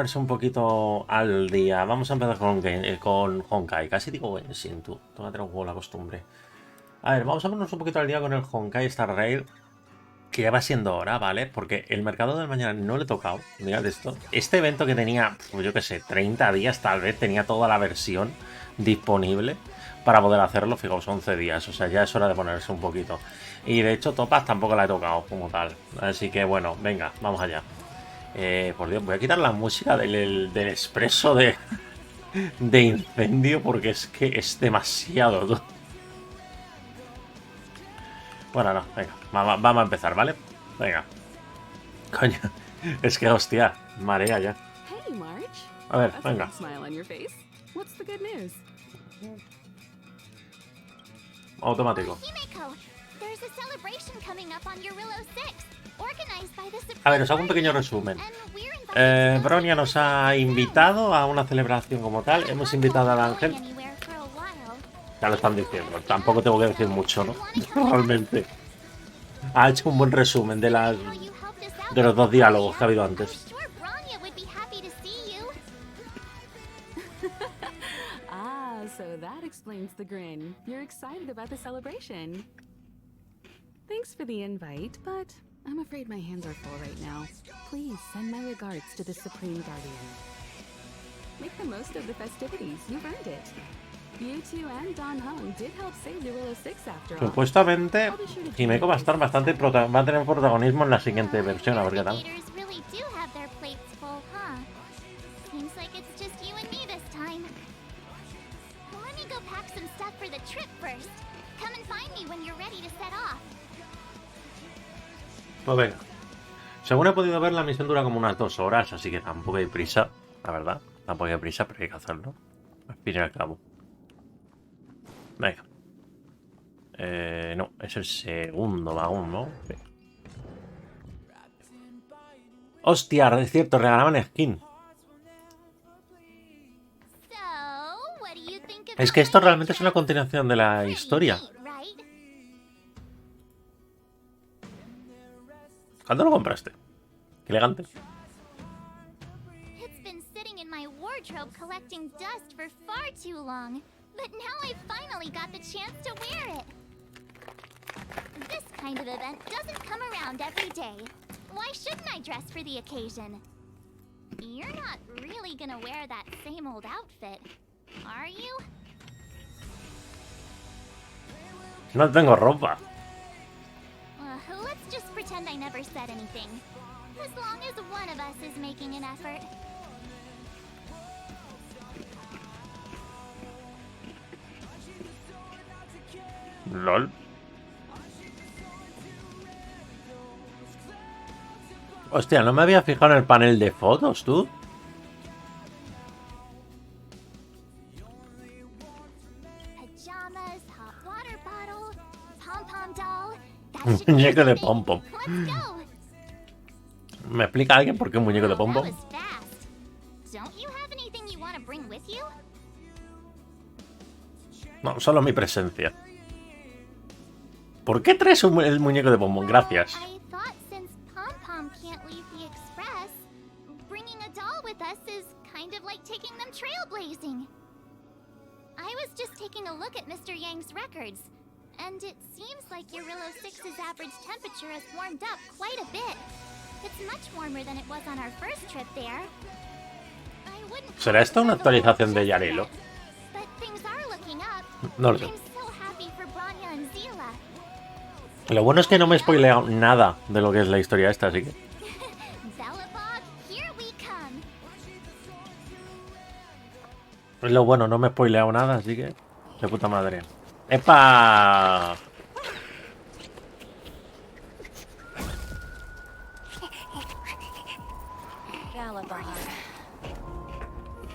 ponerse un poquito al día. Vamos a empezar con Honkai. Casi digo Genshin, tú. Tómate un juego la costumbre. A ver, vamos a ponernos un poquito al día con el Honkai Star Rail. Que ya va siendo hora, ¿vale? Porque el mercado del mañana no le he tocado. Mirad esto. Este evento que tenía, pues yo qué sé, 30 días tal vez, tenía toda la versión disponible para poder hacerlo. Fijaos, 11 días. O sea, ya es hora de ponerse un poquito. Y de hecho, Topaz tampoco la he tocado como tal. Así que bueno, venga, vamos allá. Por Dios, voy a quitar la música del expreso de incendio porque es que es demasiado. Tú. Bueno, no, venga, vamos a empezar, ¿vale? Venga. Coño, es que hostia, marea ya. Hey, Marge. A ver, That's venga. a big smile on your face. What's the good news? Automático. Himeko, there's a celebration coming up on Jarilo 6, organized by the Supreme A ver, os hago un pequeño Guardian, resumen. and we're invited to go Bronia to nos the ha invitado a una celebración como tal. Hemos invitado al ángel. anywhere for a while. Ya lo están diciendo. Tampoco tengo que decir mucho, ¿no? Realmente. Ha hecho un buen resumen de los dos diálogos que ha habido antes. Sure, Bronya would be happy to see you. Ah, so that explains the grin. You're excited about the celebration. Thanks for the invite, but I'm afraid my hands are full right now. Please send my regards to the Supreme Guardian. Make the most of the festivities. You've earned it. You two and Don Hung did help save Jarilo 6 after all. Supuestamente, Himeko va a estar bastante va a tener protagonismo en la siguiente versión, a ver qué tal. Leaders really do have their plates full, huh? Seems like it's just you and me this time. Let me go pack some stuff for the trip first. Come and find me when you're ready to set off. Pues venga. Según he podido ver, la misión dura como unas 2 horas, así que tampoco hay prisa, la verdad. Tampoco hay prisa, pero hay que hacerlo. Al fin y al cabo. Venga. No, es el segundo vagón, ¿no? Sí. Hostia, es cierto, regalaban skin. Es que esto realmente es una continuación de la historia. ¿Cuándo lo compraste? Qué elegante. It's been sitting in my wardrobe collecting dust for far too long, but now I finally got the chance to wear it. This kind of event doesn't come around every day. Why shouldn't I dress for the occasion? You're not really gonna wear that same old outfit, are you? No tengo ropa. Let's just pretend I never said anything. As long as one of us is making an effort. LOL. Hostia, no me había fijado en el panel de fotos, tú. Pajamas, hot water bottle, pom-pom doll. Un muñeco de pom-pom. Let's go. ¿Me explica alguien por qué un muñeco de pom-pom? That was fast. Don't you have anything you want to bring with you? No, solo mi presencia. ¿Por qué traes el muñeco de pom-pom? Gracias. I thought since Pom-Pom can't leave the express, bringing a doll with us is kind of like taking them trailblazing. I was just taking a look at Mr. Yang's records, and it seems like Jarilo 6's average temperature has warmed up quite a bit. It's much warmer than it was on our first trip there. I wouldn't ¿Será esta una actualización de Jarilo? But things are looking up. No lo sé. I'm so happy for Bronya and Zila. Lo bueno es que no me he spoileado nada de lo que es la historia esta, así que... Bellabog, here we come. Es lo bueno, no me he spoileado nada, así que... De puta madre. ¡Epa! Galabog.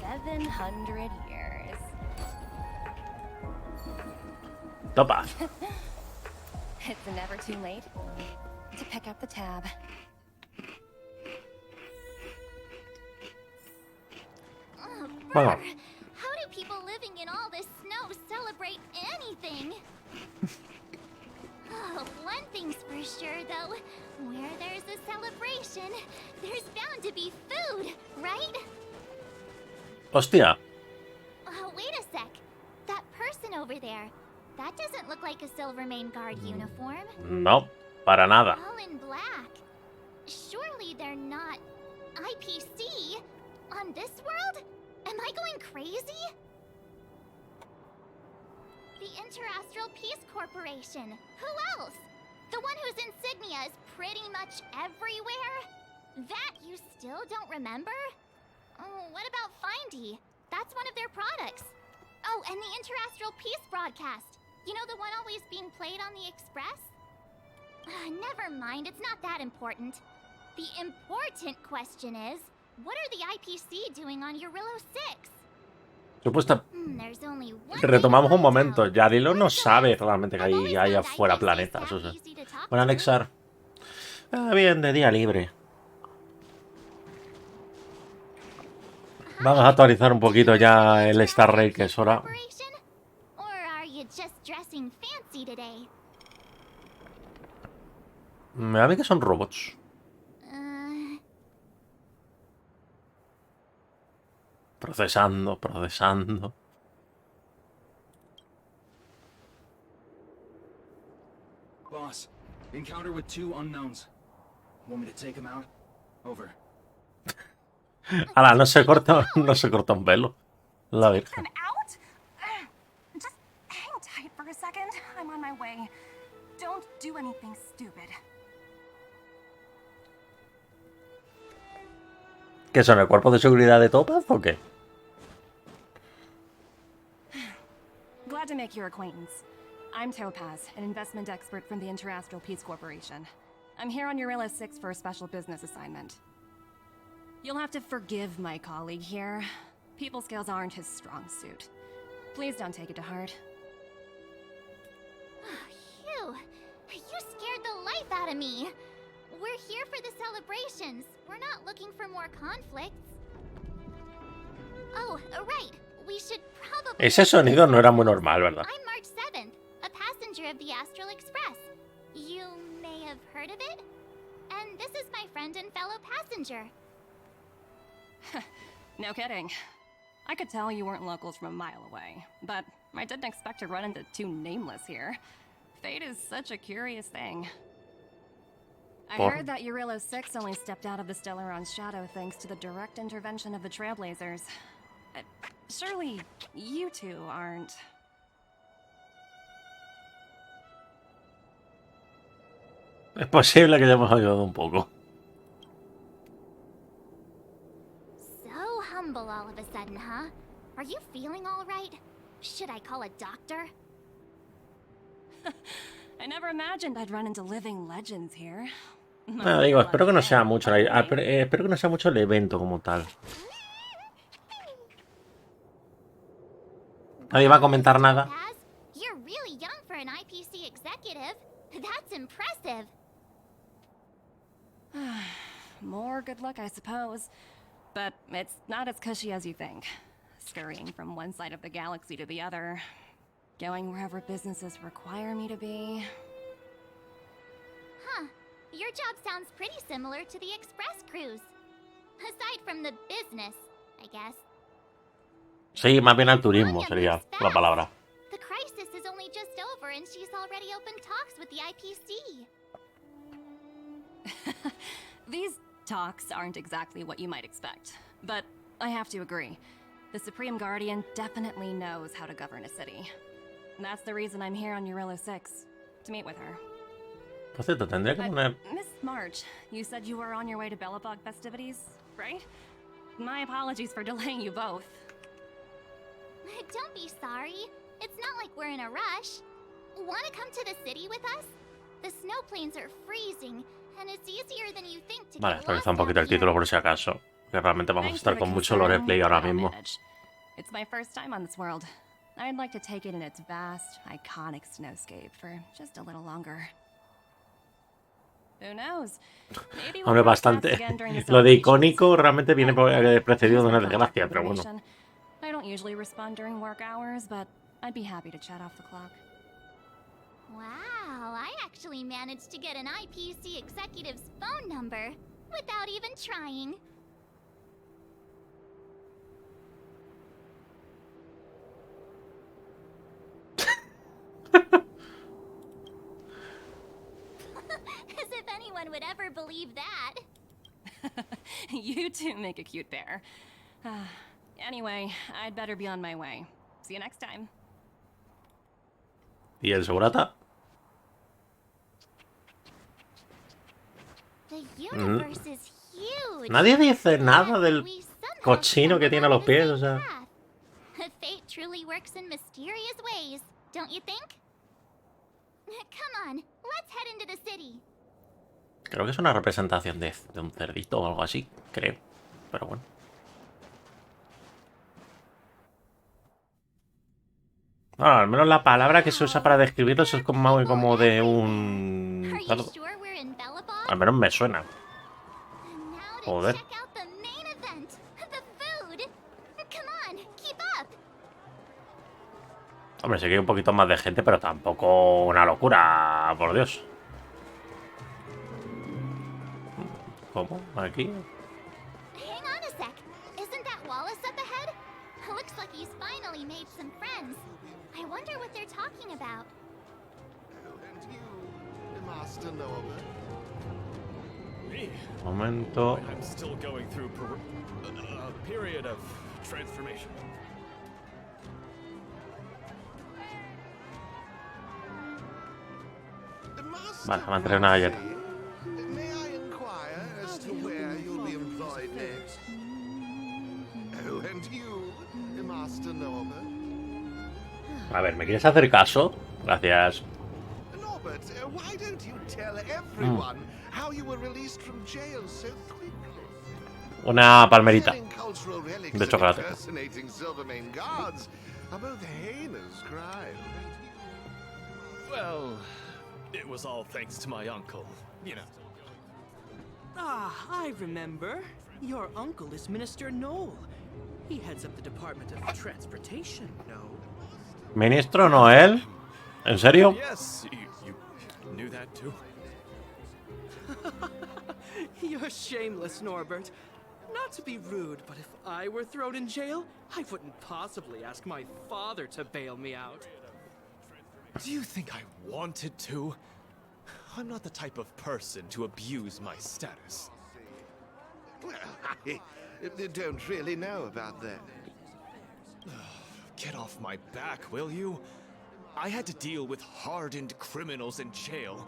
700 years. Topa. It's never too late to pick up the tab. Oh, Bueno. brr. How do people living in all this snow celebrate anything? Oh, one thing's for sure, though. Where there's a celebration, there's bound to be food, right? Hostia. Oh, wait a sec. That person over there. That doesn't look like a Silvermane Guard uniform. No, para nada. All in black. Surely they're not IPC on this world? Am I going crazy? The Interastral Peace Corporation. Who else? The one whose insignia is pretty much everywhere? That you still don't remember? Oh, what about Findy? That's one of their products. Oh, and the Interastral Peace broadcast. You know the one always being played on the Express? Never mind, it's not that important. The important question is, what are the IPC doing on Jarilo 6? Supuesta. There's only one Retomamos un way to find momento. out. Jarilo no Where's the sabe rest? realmente que I've always hay found afuera IPC planetas. O staff sea. easy to talk Voy a to. anexar. Bien, de día libre. Vamos a actualizar un poquito ya el Star Rail, que es hora. Or are you just dressing fancy today? Me da a mí que son robots. Procesando, procesando. Boss, encounter with 2 unknowns. Want me to take them out? Over. Ala, no se corta un pelo. La virgen. I'm out? Just hang tight for a second. I'm on my way. Don't do anything stupid. ¿Qué son, el cuerpo de seguridad de Topaz o qué? Glad to make your acquaintance. I'm Topaz, an investment expert from the Interastral Peace Corporation. I'm here on Jarilo 6 for a special business assignment. You'll have to forgive my colleague here. People skills aren't his strong suit. Please don't take it to heart. Phew, you scared the life out of me. We're here for the celebrations. We're not looking for more conflicts. Oh, right. We should probably... Ese sonido no era muy normal, ¿verdad? I'm March 7th, a passenger of the Astral Express. You may have heard of it? And this is my friend and fellow passenger. No kidding. I could tell you weren't locals from a mile away, but I didn't expect to run into 2 nameless here. Fate is such a curious thing. I heard that Jarilo 6 only stepped out of the Stellaron's shadow thanks to the direct intervention of the Trailblazers. Surely you two aren't... Es posible que hayamos ayudado un poco. So humble all of a sudden, huh? Are you feeling all right? Should I call a doctor? I never imagined I'd run into living legends here. Digo, espero que no sea mucho, espero que no sea mucho el evento como tal. ¿Nadie va a comentar nada? You're really young for an IPC executive. That's impressive. More good luck, I suppose. But it's not as cushy as you think. Scurrying from one side of the galaxy to the other. Going wherever businesses require me to be. Huh. Your job sounds pretty similar to the Express cruise. Aside from the business, I guess. Sí, más bien al turismo sería la palabra. The crisis is only just over and she's already opened talks with the IPC. These talks aren't exactly what you might expect. But I have to agree. The Supreme Guardian definitely knows how to govern a city. That's the reason I'm here on Jarilo 6. To meet with her. Por cierto, tendría que poner... Miss March, you said you were on your way to Belobog festivities, right? My apologies for delaying you both. Don't be sorry. It's not like we're in a rush. Want to come to the city with us? The snow plains are freezing, and it's easier than you think to Vale, get actualiza un lost poquito el out here. título por si acaso. Que realmente vamos a Thanks estar for con the mucho concern, loreplay ahora but I'll mismo. manage. It's my first time on this world. I'd like to take it in its vast, iconic snowscape for just a little longer. Who knows? Maybe we'll Hombre, cross paths bastante. again during the Lo de celebrations. icónico realmente viene precedido de una Thanks for desgracia, the pero bueno. information. I don't usually respond during work hours, but I'd be happy to chat off the clock. Wow, I actually managed to get an IPC executive's phone number without even trying. anyone would ever believe that. You two make a cute pair. Anyway, I'd better be on my way. See you next time. ¿Y el segurata? The universe is huge. Nadie dice nada del We somehow cochino que stumbled tiene a on los the pies, same o sea. path. Fate truly works in mysterious ways, don't you think? Come on, let's head into the city. Creo que es una representación de un cerdito o algo así, creo. Pero bueno. Bueno, al menos la palabra que se usa para describirlos es como de un Are you cerdo. sure we're in Bellabog? Al menos me suena. Now to Joder. check out the main event, the food. Come on, keep up. Hombre, sí que hay un poquito más de gente, pero tampoco una locura, por Dios. ¿Cómo? ¿Aquí? Hang on a sec. Isn't that Wallace up ahead? Looks like he's finally made some friends. I wonder what they're talking about. And you, Master Norbert? Me? Momento. I'm still going through a period of transformation. Vale, me han traído una galleta. May I inquire as to where you'll be employed next? Oh, and you, Master Norbert? A ver, ¿me quieres hacer caso? Gracias. Norbert, why don't you tell everyone how you were released from jail so quickly? Una palmerita Selling cultural relics de and chocolate. impersonating Silvermane guards are both heinous crimes. Well, it was all thanks to my uncle, you know. Ah, I remember. Your uncle is Minister Knoll. He heads up the Department of Transportation, no? ¿Ministro Noel? ¿En serio? Yes, you knew that too? You're shameless, Norbert. Not to be rude, but if I were thrown in jail, I wouldn't possibly ask my father to bail me out. Do you think I wanted to? I'm not the type of person to abuse my status. Well, I don't really know about that. Get off my back, will you? I had to deal with hardened criminals in jail.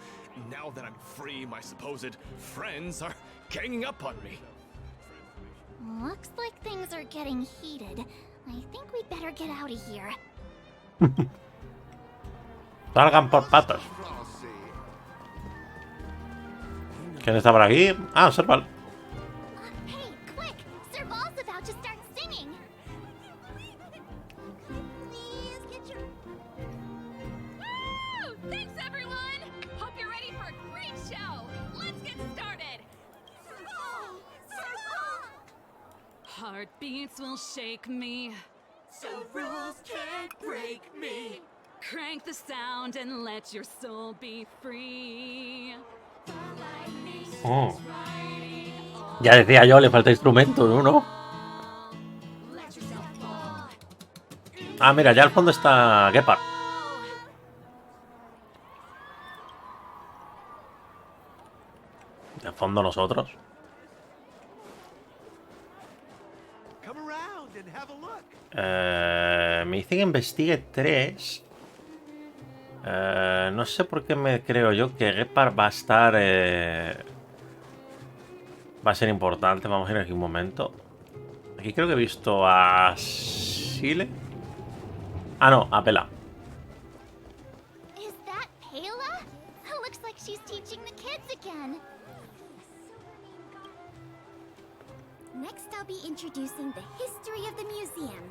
Now that I'm free, my supposed friends are ganging up on me. Looks like things are getting heated. I think we'd better get out of here. Salgan por patas. Frosty. ¿Quién está por aquí? Ah, Serval. Hey, quick! Serval's about to start singing! Please get your... Woo! Thanks, everyone! Hope you're ready for a great show. Let's get started. Serval! Serval! Heartbeats will shake me. So rules can't break me. Crank the sound and let your soul be free. Oh. Ya decía yo, le falta instrumento, ¿no? Ah, mira, ya al fondo está Gepard. De fondo nosotros. Come around and have a look. Me dice que investigue 3. No sé por qué me creo yo que Gepard va a estar... va a ser importante. Vamos a ir aquí un momento. Aquí creo que he visto a Sile. Ah, no, a Pela. Is that Pela? Looks like she's teaching the kids again. Next, I'll be introducing the history of the museum.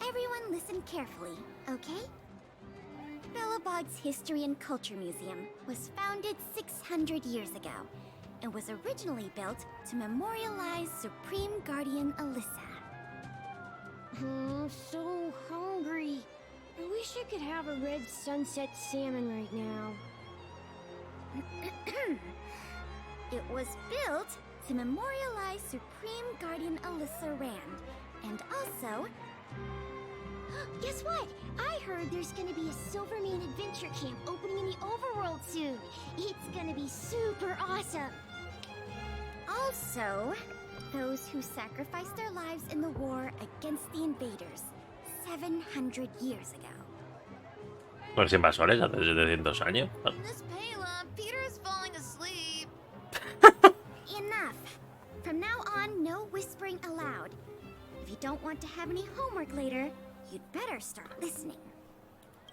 Everyone listen carefully, okay? Bellabog's History and Culture Museum was founded 600 years ago and was originally built to memorialize Supreme Guardian Alyssa. I'm so hungry. I wish I could have a red sunset salmon right now. It was built to memorialize Supreme Guardian Alyssa Rand, and also Guess what? I heard there's gonna be a Silvermane adventure camp opening in the overworld soon. It's gonna be super awesome. Also, those who sacrificed their lives in the war against the invaders 700 years ago. Los invasores hace 700 años. Miss Payla, Peter's falling asleep. Enough. From now on, no whispering aloud. If you don't want to have any homework later, you'd better start listening.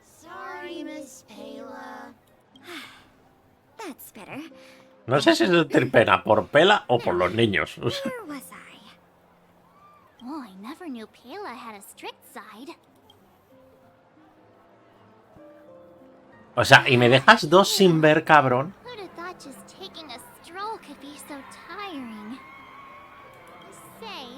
Sorry, Miss Payla. That's better. No sé si es sentir pena por Pela o por los niños. O sea, Where was I? Oh, I never knew Payla had a strict side. o sea, y me dejas dos sin ver, cabrón. Who'd have thought just taking a stroll could be so tiring? Say,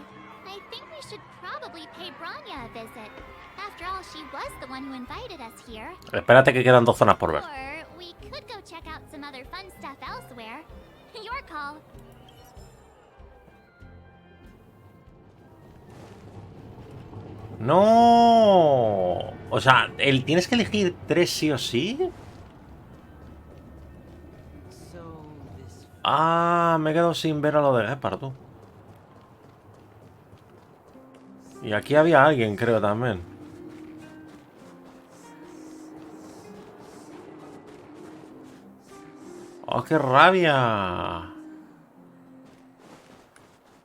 I think we should probably pay Branya a visit. After all, she was the one who invited us here. Espérate que quedan 2 zonas por ver. Or we could go check out some other fun stuff elsewhere. Your call. No. O sea, tienes que elegir 3 sí o sí. Ah, me he quedado sin ver a lo de Gepard, tú. Y aquí había alguien, creo, también. ¡Oh, qué rabia!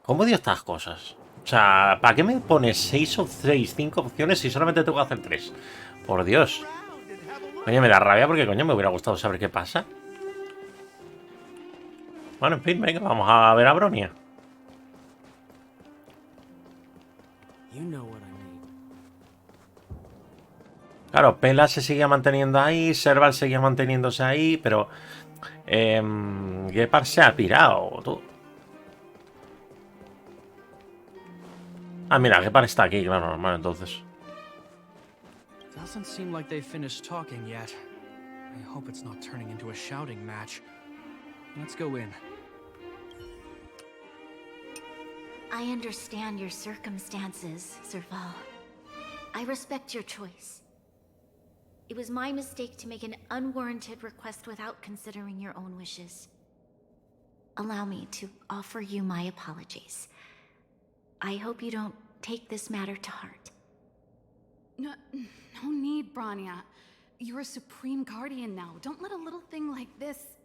¿Cómo dio estas cosas? O sea, ¿para qué me pones 6 o 6, 5 opciones si solamente tengo que hacer 3? Por Dios. Coño, me da rabia porque, coño, me hubiera gustado saber qué pasa. Bueno, en fin, venga, vamos a ver a Bronia. Claro, Pela se seguía manteniendo ahí, Serval seguía manteniéndose ahí, pero Gepard se ha pirado, tú. Ah, mira, Gepard está aquí, claro, normal, entonces. Doesn't seem like they finished talking yet. I hope it's not turning into a shouting match. Let's go in. I understand your circumstances, Serval. I respect your choice. It was my mistake to make an unwarranted request without considering your own wishes. Allow me to offer you my apologies. I hope you don't take this matter to heart. No need, Branya. You're a supreme guardian now. Don't let a little thing like this...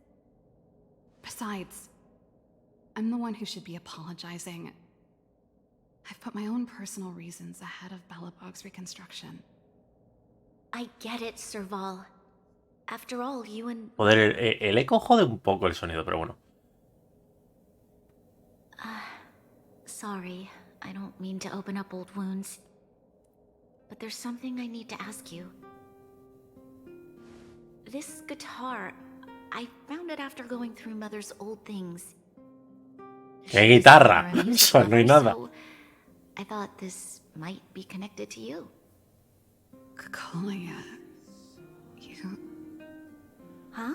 Besides, I'm the one who should be apologizing. I've put my own personal reasons ahead of Belobog's reconstruction. I get it, Serval. After all, you and... Joder, el eco jode un poco el sonido, pero bueno. Sorry, I don't mean to open up old wounds. But there's something I need to ask you. This guitar, I found it after going through Mother's old things. ¡Qué guitarra! Eso no hay nada. So I thought this might be connected to you. Kakolia... You... Huh?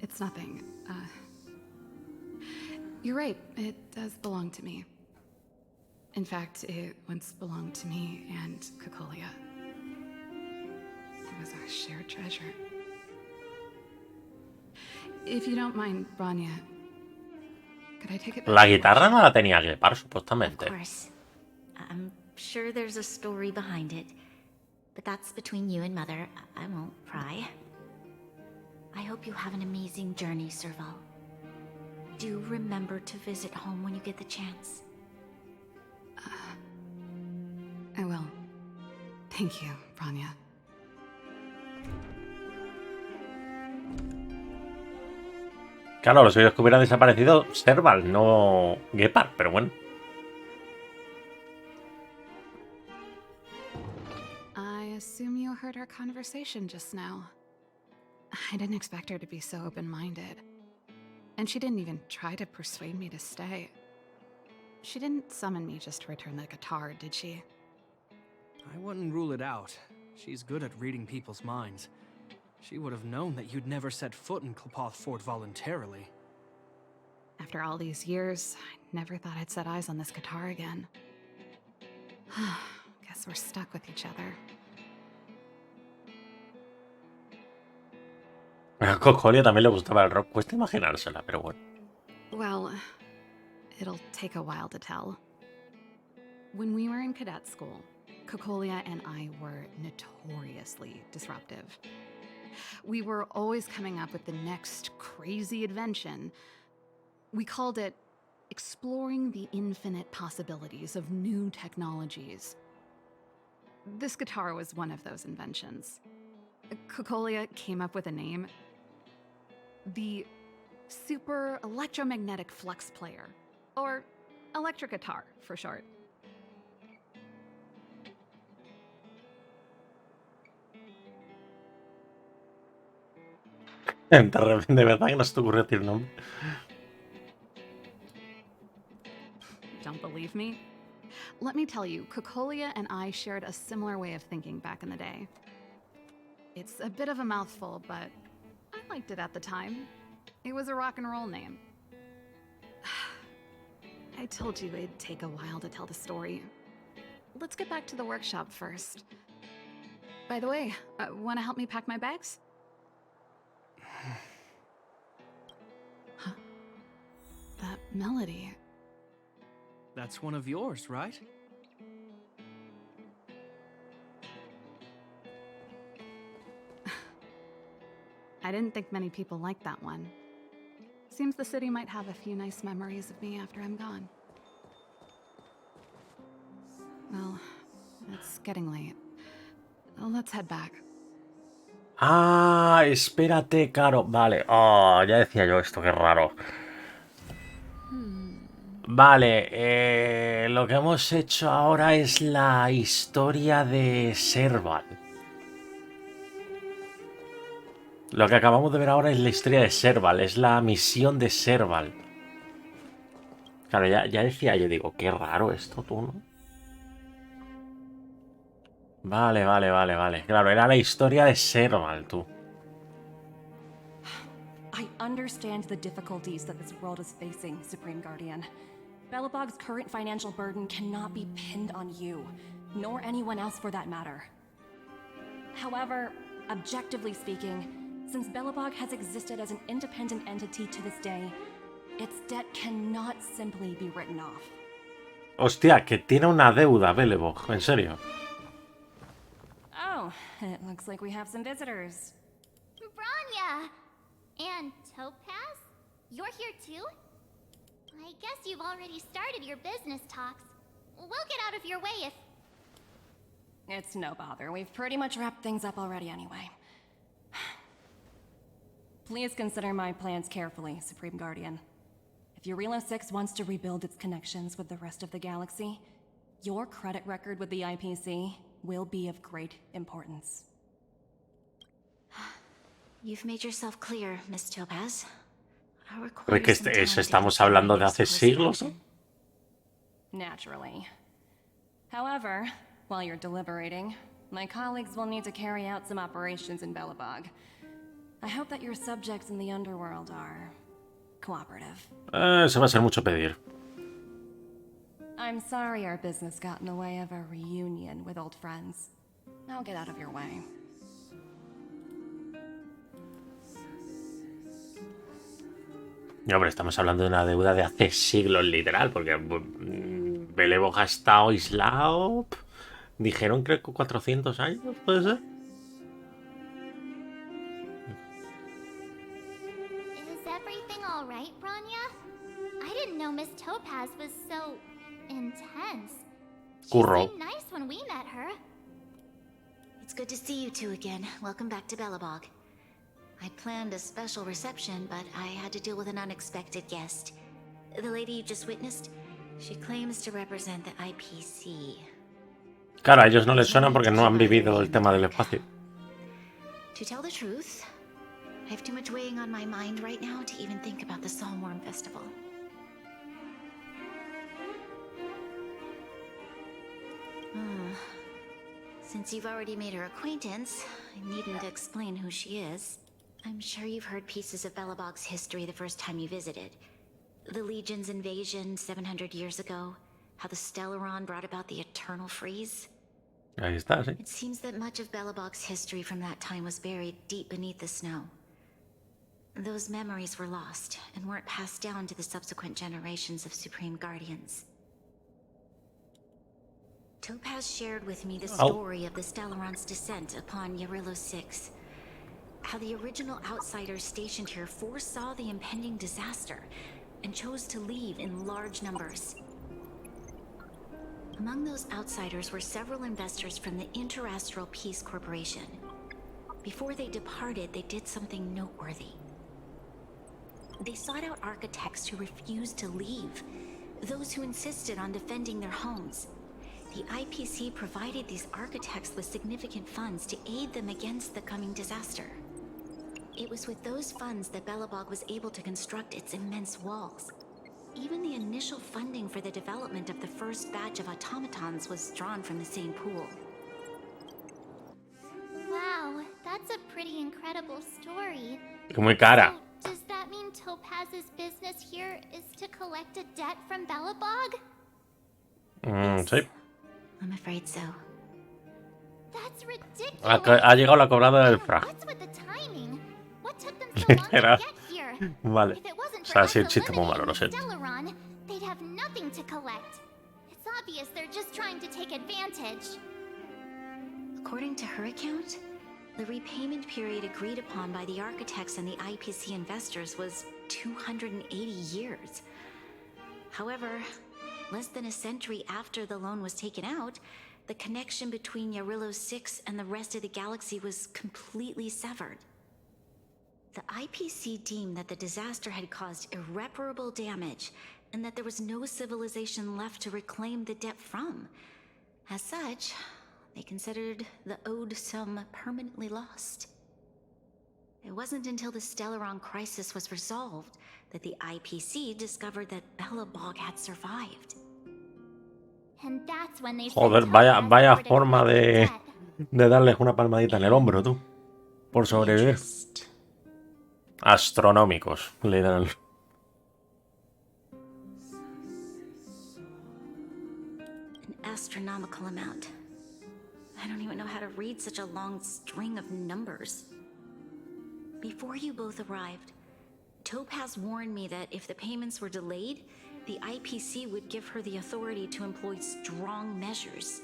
It's nothing. You're right, it does belong to me. In fact, it once belonged to me and Kakolia. It was our shared treasure. If you don't mind, Branya, could I take it back? La guitarra no la tenía Gepard, supuestamente. Of course. I'm sure there's a story behind it. But that's between you and Mother. I won't pry. I hope you have an amazing journey, Serval. Do remember to visit home when you get the chance. I will. Thank you, Branya. Claro, los vídeos que hubieran desaparecido Serval, no Gepard, pero bueno. I assume you heard our conversation just now. I didn't expect her to be so open-minded. And she didn't even try to persuade me to stay. She didn't summon me just to return the guitar, did she? I wouldn't rule it out. She's good at reading people's minds. She would have known that you'd never set foot in Klopoth Fort voluntarily. After all these years, I never thought I'd set eyes on this guitar again. Guess we're stuck with each other. A Cocolia también le gustaba el rock. Cuesta imaginársela, pero bueno. Well, it'll take a while to tell. When we were in cadet school, Cocolia and I were notoriously disruptive. We were always coming up with the next crazy invention. We called it exploring the infinite possibilities of new technologies. This guitar was one of those inventions. Cocolia came up with a name. The Super Electromagnetic Flux Player, or electric guitar for short. De verdad que no se te ocurrió decir nombre. Don't believe me? Let me tell you, Cocolia and I shared a similar way of thinking back in the day. It's a bit of a mouthful, but I liked it at the time. It was a rock and roll name. I told you it'd take a while to tell the story. Let's get back to the workshop first. By the way, want to help me pack my bags? Huh? That melody. That's one of yours, right? I didn't think many people liked that one. Seems the city might have a few nice memories of me after I'm gone. Well, it's getting late. Let's head back. Ah, espérate, claro. Vale. Oh, ya decía yo esto, qué raro. Vale, lo que hemos hecho ahora es la historia de Serval. Lo que acabamos de ver ahora es la historia de Serval, es la misión de Serval. Claro, ya decía yo, digo, qué raro esto, tú, ¿no? Vale. Claro, era la historia de Serval, tú. I understand the difficulties that this world is facing, Supreme Guardian. Belobog's current financial burden cannot be pinned on you, nor anyone else for that matter. However, objectively speaking, since Belobog has existed as an independent entity to this day, its debt cannot simply be written off. Hostia, que tiene una deuda, Belobog, en serio. Oh, it looks like we have some visitors. Branya! And Topaz? You're here too? I guess you've already started your business talks. We'll get out of your way if... It's no bother. We've pretty much wrapped things up already anyway. Please consider my plans carefully, Supreme Guardian. If Jarilo 6 wants to rebuild its connections with the rest of the galaxy, your credit record with the IPC will be of great importance. You've made yourself clear, Miss Topaz. Porque estamos hablando de hace siglos, ¿no? Naturally. However, while you're deliberating, my colleagues will need to carry out some operations in Belobog. I hope that your subjects in the underworld are cooperative. Eso va a ser mucho pedir. I'm sorry our business got in the way of a reunion with old friends. I'll get out of your way. No, hombre, estamos hablando de una deuda de hace siglos, literal, porque Belobog ha estado aislado. Dijeron, creo que 400 años, ¿puede ser? Is everything all right, Branya? I didn't know Miss Topaz was so... intense. She Curro. seemed nice when we met her. It's good to see you two again. Welcome back to Belobog. I planned a special reception, but I had to deal with an unexpected guest. The lady you just witnessed, she claims to represent the IPC. Claro, a ellos no les suena porque no han vivido el tema del espacio. To tell the truth, I have too much weighing on my mind right now to even think about the Saltworm Festival. Since you've already made her acquaintance, I needn't explain who she is. I'm sure you've heard pieces of Belobog's history the first time you visited. The Legion's invasion 700 years ago, How the Stellaron brought about the eternal freeze? Ahí está, sí. It seems that much of Belobog's history from that time was buried deep beneath the snow. Those memories were lost and weren't passed down to the subsequent generations of Supreme Guardians. Topaz shared with me the story of the Stellaron's descent upon Jarilo 6. How the original outsiders stationed here foresaw the impending disaster and chose to leave in large numbers. Among those outsiders were several investors from the Interastral Peace Corporation. Before they departed, they did something noteworthy. They sought out architects who refused to leave, those who insisted on defending their homes. The IPC provided these architects with significant funds to aid them against the coming disaster. It was with those funds that Belobog was able to construct its immense walls. Even the initial funding for the development of the first batch of automatons was drawn from the same pool. Wow, that's a pretty incredible story. Muy cara. So, does that mean Topaz's business here is to collect a debt from Belobog? Sí. I'm afraid so. That's ridiculous. Ha llegado la cobrada del frag. What's with the timing? What took them so long to get here? Vale. If it wasn't O for sea, sí, el us chiste muy malo, lo eliminating siento. Stellaron, they'd have nothing to collect. It's obvious they're just trying to take advantage. According to her account, the repayment period agreed upon by the architects and the IPC investors was 280 years. However, less than a century after the loan was taken out, the connection between Jarilo 6 and the rest of the galaxy was completely severed. The IPC deemed that the disaster had caused irreparable damage and that there was no civilization left to reclaim the debt from. As such, they considered the owed sum permanently lost. It wasn't until the Stellaron crisis was resolved that the IPC discovered that Belobog had survived. And that's when they Joder, vaya forma de darles una palmadita en el hombro, tú. Por sobrevivir. Astronómicos, literal. An astronomical amount. I don't even know how to read such a long string of numbers. Before you both arrived, Topaz warned me that if the payments were delayed, the IPC would give her the authority to employ strong measures.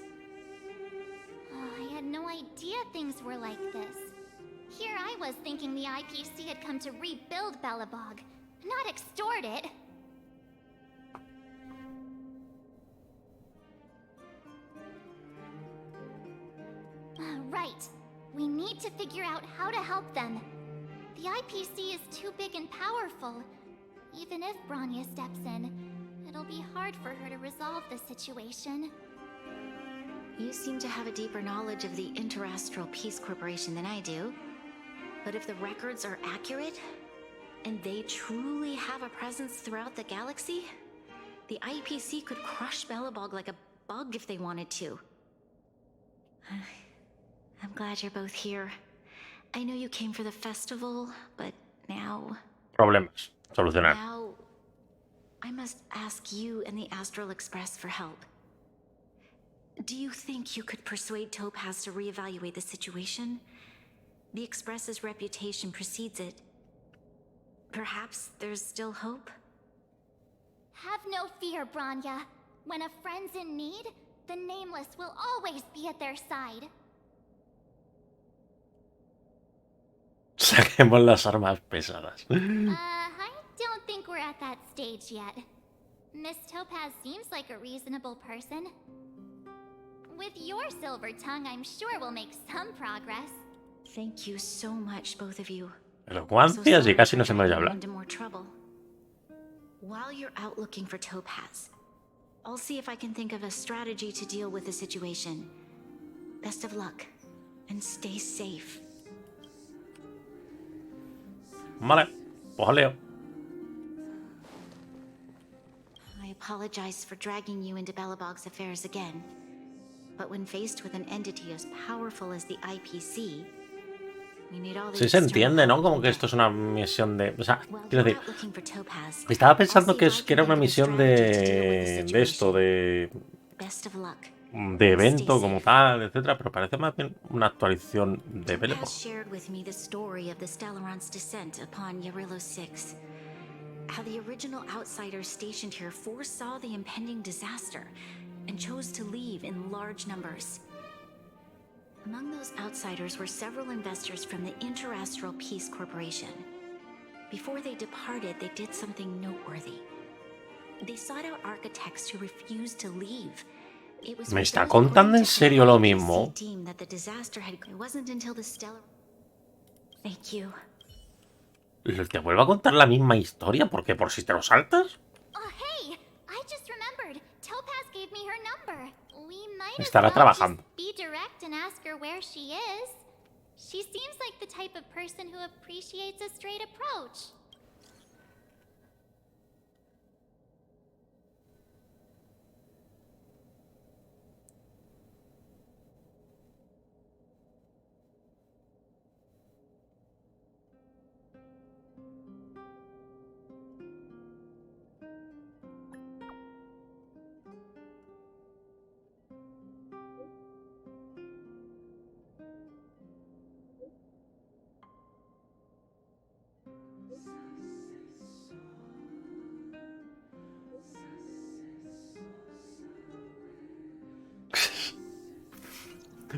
Oh, I had no idea things were like this. Here I was thinking the IPC had come to rebuild Belobog, not extort it. Right. We need to figure out how to help them. The IPC is too big and powerful. Even if Bronya steps in, it'll be hard for her to resolve the situation. You seem to have a deeper knowledge of the Interastral Peace Corporation than I do. But if the records are accurate, and they truly have a presence throughout the galaxy, the IPC could crush Belobog like a bug if they wanted to. I'm glad you're both here. I know you came for the festival, but now... Problemas. Solucionar. Now, I must ask you and the Astral Express for help. Do you think you could persuade Topaz to reevaluate the situation? The Express's reputation precedes it. Perhaps there's still hope? Have no fear, Bronya. When a friend's in need, the Nameless will always be at their side. Saquemos las armas pesadas. I don't think we're at that stage yet. Miss Topaz seems like a reasonable person. With your silver tongue, I'm sure we'll make some progress. Thank you so much, both of you. Elocuencias y casi no se me oye hablar. Into more trouble. While you're out looking for Topaz, I'll see if I can think of a strategy to deal with the situation. Best of luck, and stay safe. Vale, pues leo. I apologize for dragging you into Belobog's affairs again, but when faced with an entity as powerful as the IPC, Sí se entiende, ¿no? Como que esto es una misión de... O sea, quiero decir... Estaba pensando que era una misión de esto, de evento como tal, etcétera, pero parece más bien una actualización de Belebo. shared with me the story of the Stellaron's descent upon Jarilo 6. How the original outsiders stationed here foresaw the impending disaster and chose to leave in large numbers. Among those outsiders were several investors from the Interastral Peace Corporation. Before they departed, they did something noteworthy. They sought out architects who refused to leave. ¿Me está contando en serio lo mismo? ¿Te vuelvo a contar la misma historia? Porque por si te lo saltas. Oh, hey! I just remembered. Topaz gave me her number. We might Estará trabajando. just be direct and ask her where she is. She seems like the type of person who appreciates a straight approach.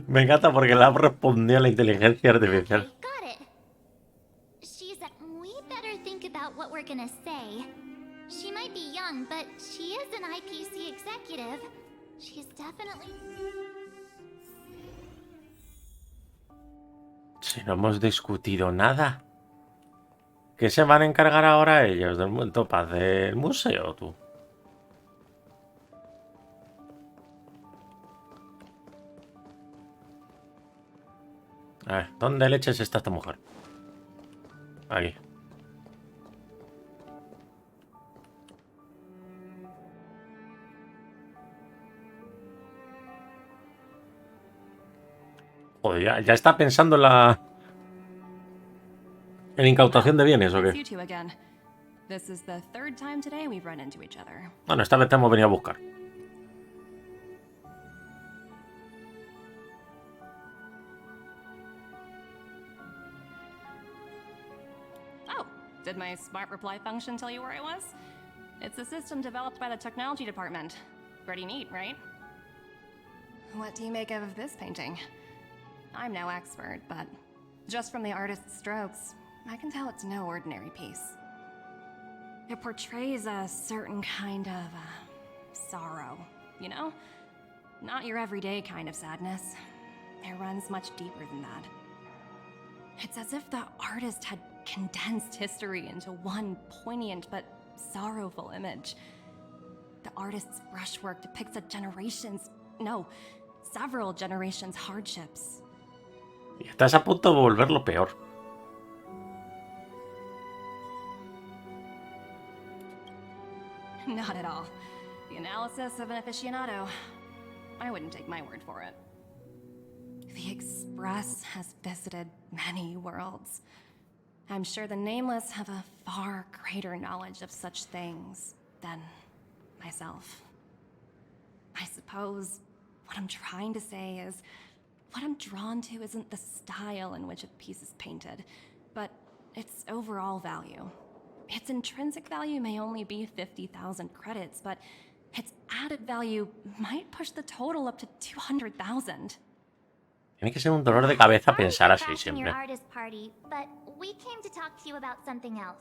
Me encanta porque le ha respondido a la inteligencia artificial. Got it. We better think about what we're gonna say. She might be young, but she is an IPC executive. She's definitely... Si no hemos discutido nada. ¿Qué se van a encargar ahora ellos del Topaz del museo, tú? A ver, ¿dónde leches está esta mujer? Aquí. Joder, ya está pensando en la... ¿En incautación de bienes o qué? Bueno, esta vez te hemos venido a buscar. Did my smart reply function tell you where I was? It's a system developed by the technology department. Pretty neat, right? What do you make of this painting? I'm no expert, but just from the artist's strokes, I can tell it's no ordinary piece. It portrays a certain kind of sorrow, you know? Not your everyday kind of sadness. It runs much deeper than that. It's as if the artist had condensed history into one poignant but sorrowful image. The artist's brushwork depicts several generations' hardships. Y estás a punto de volverlo peor. Not at all. The analysis of an aficionado. I wouldn't take my word for it. The Express has visited many worlds. I'm sure the Nameless have a far greater knowledge of such things than myself. I suppose what I'm trying to say is, what I'm drawn to isn't the style in which a piece is painted, but its overall value. Its intrinsic value may only be 50,000 credits, but its added value might push the total up to 200,000. Tiene que ser un dolor de cabeza pensar así siempre. We came to talk to you about something else.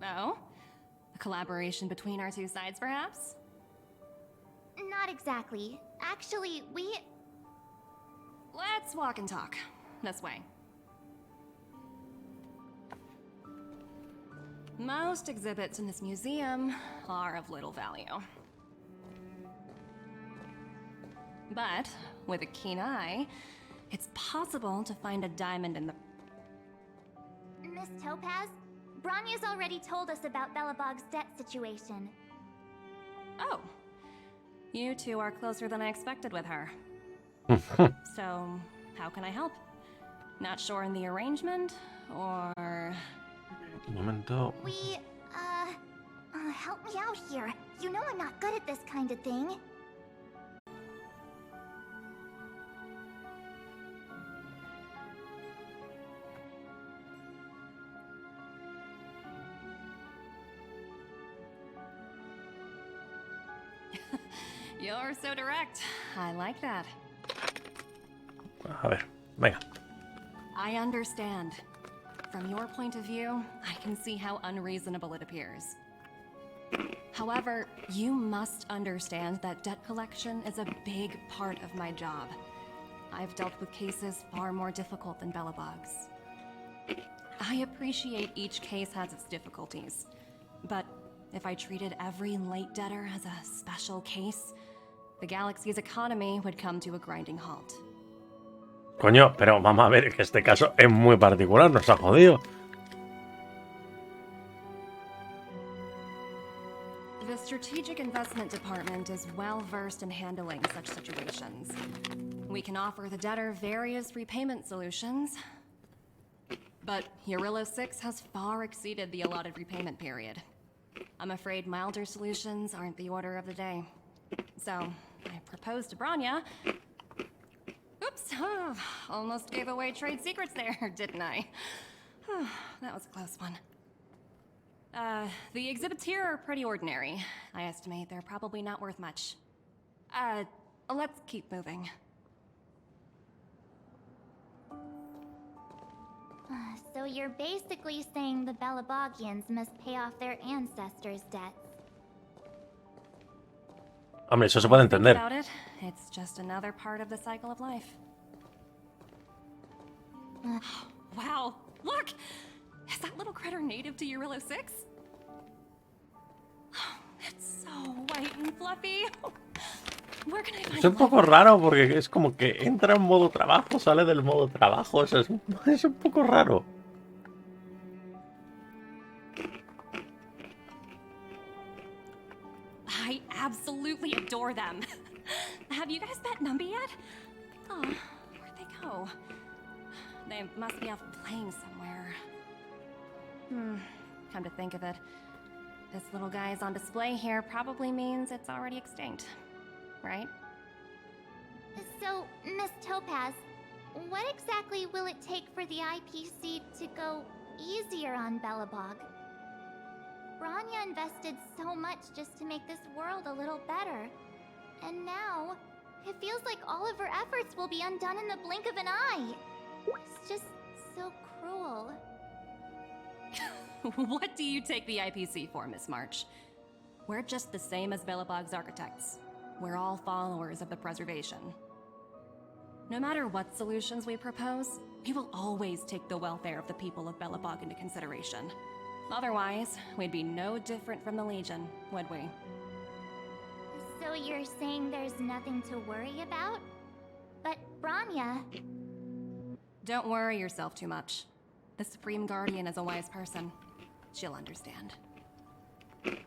Oh? A collaboration between our two sides, perhaps? Not exactly. Actually, Let's walk and talk. This way. Most exhibits in this museum are of little value. But, with a keen eye, it's possible to find a diamond in the... Miss Topaz, Branya's already told us about Belobog's debt situation. Oh. You two are closer than I expected with her. So, how can I help? Not sure in the arrangement, or... Un momento. Help me out here. You know I'm not good at this kind of thing. You're so direct. I like that. A ver, venga. I understand. From your point of view, I can see how unreasonable it appears. However, you must understand that debt collection is a big part of my job. I've dealt with cases far more difficult than Belobog's. I appreciate each case has its difficulties, but if I treated every late debtor as a special case, the galaxy's economy would come to a grinding halt. Coño, pero vamos a ver que este caso es muy particular, nos ha jodido. The Strategic Investment Department is well versed in handling such situations. We can offer the debtor various repayment solutions, but Jarilo 6 has far exceeded the allotted repayment period. I'm afraid milder solutions aren't the order of the day. So, I proposed to Bronya. Oops, almost gave away trade secrets there, didn't I? That was a close one. The exhibits here are pretty ordinary. I estimate they're probably not worth much. Let's keep moving. So you're basically saying the Belabogians must pay off their ancestors' debts. Hombre, eso se puede entender. About it, it's just another part of the cycle of life. Wow, look! Is that little critter native to Jarilo 6? It's so white and fluffy. Where can I find Es un poco raro porque es como que entra en modo trabajo, sale del modo trabajo. O sea, es un poco raro. I absolutely adore them. Have you guys met Numby yet? Oh, where'd they go? They must be off playing somewhere. Come to think of it, this little guy's on display here probably means it's already extinct, right? So, Miss Topaz, what exactly will it take for the IPC to go easier on Belobog? Bronya invested so much just to make this world a little better. And now, it feels like all of her efforts will be undone in the blink of an eye. It's just so cruel. What do you take the IPC for, Miss March? We're just the same as Belobog's architects. We're all followers of the preservation. No matter what solutions we propose, we will always take the welfare of the people of Belobog into consideration. Otherwise, we'd be no different from the Legion, would we? So you're saying there's nothing to worry about? But Bronya... Don't worry yourself too much. The Supreme Guardian is a wise person. She'll understand.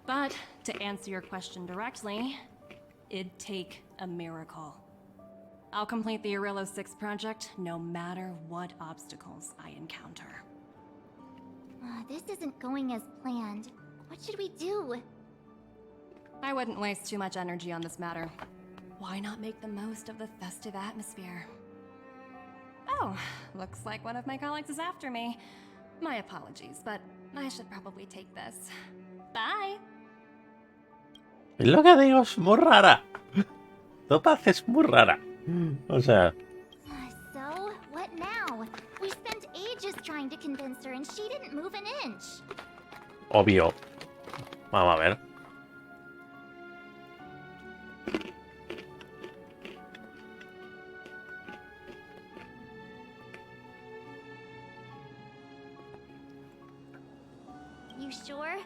But, to answer your question directly, it'd take a miracle. I'll complete the Jarilo 6 project no matter what obstacles I encounter. This isn't going as planned. What should we do? I wouldn't waste too much energy on this matter. Why not make the most of the festive atmosphere? Oh, looks like one of my colleagues is after me. My apologies, but I should probably take this. Bye! Es lo que digo, es muy rara. Topaz es muy rara. O sea... So, what now? We spent ages trying to convince her and she didn't move an inch. Obvio. Vamos a ver. You sure?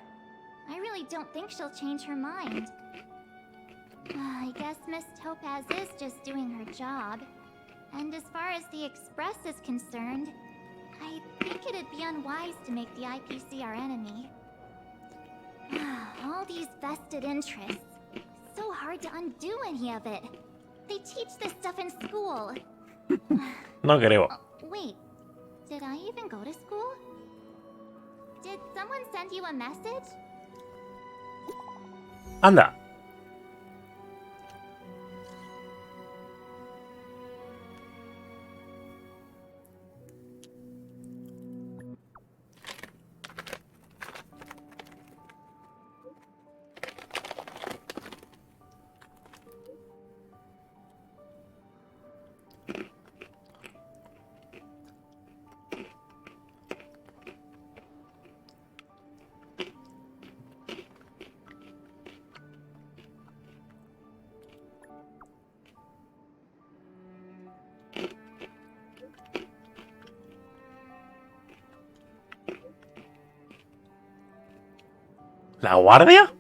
I really don't think she'll change her mind. I guess Miss Topaz is just doing her job. And as far as the Express is concerned, I think it'd be unwise to make the IPC our enemy. All these vested interests. So hard to undo any of it. They teach this stuff in school. No creo. Wait, Did I even go to school? Did someone send you a message? Anda. ¿La guardia?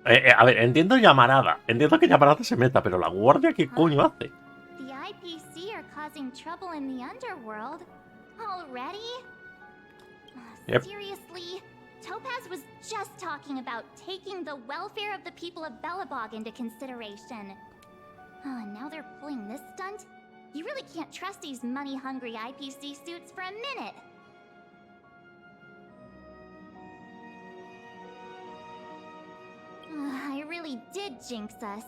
A ver, entiendo llamarada. Entiendo que llamarada se meta, pero la guardia, ¿qué coño hace? The IPC are causing trouble in the underworld. Already? Yep. Seriously? Topaz was just talking about taking the welfare of the people of Belobog into consideration. And now they're pulling this stunt? You really can't trust these money-hungry IPC suits for a minute. I really did jinx us.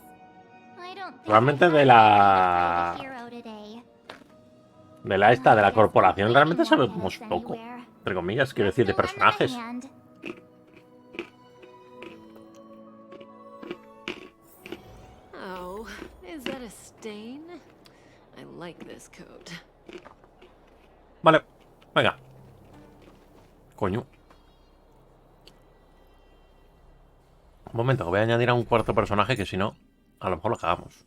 I don't think Realmente de la... De la esta, de la corporación, realmente sabemos poco. Entre comillas, quiero decir, de personajes. Oh, is that a stain? I like this coat. Vale, venga. Coño. Un momento, voy a añadir a un cuarto personaje que si no, a lo mejor lo cagamos.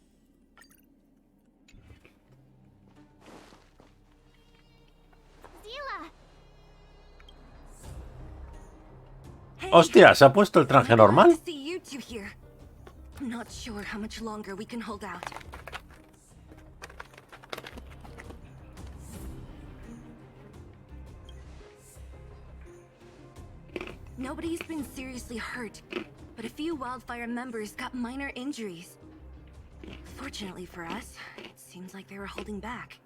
Hostia, ¿se ha puesto el traje normal? Not sure how much longer we can hold out. Nobody's been seriously hurt, but a few Wildfire members got minor injuries. Fortunately for us, it seems like they were holding back.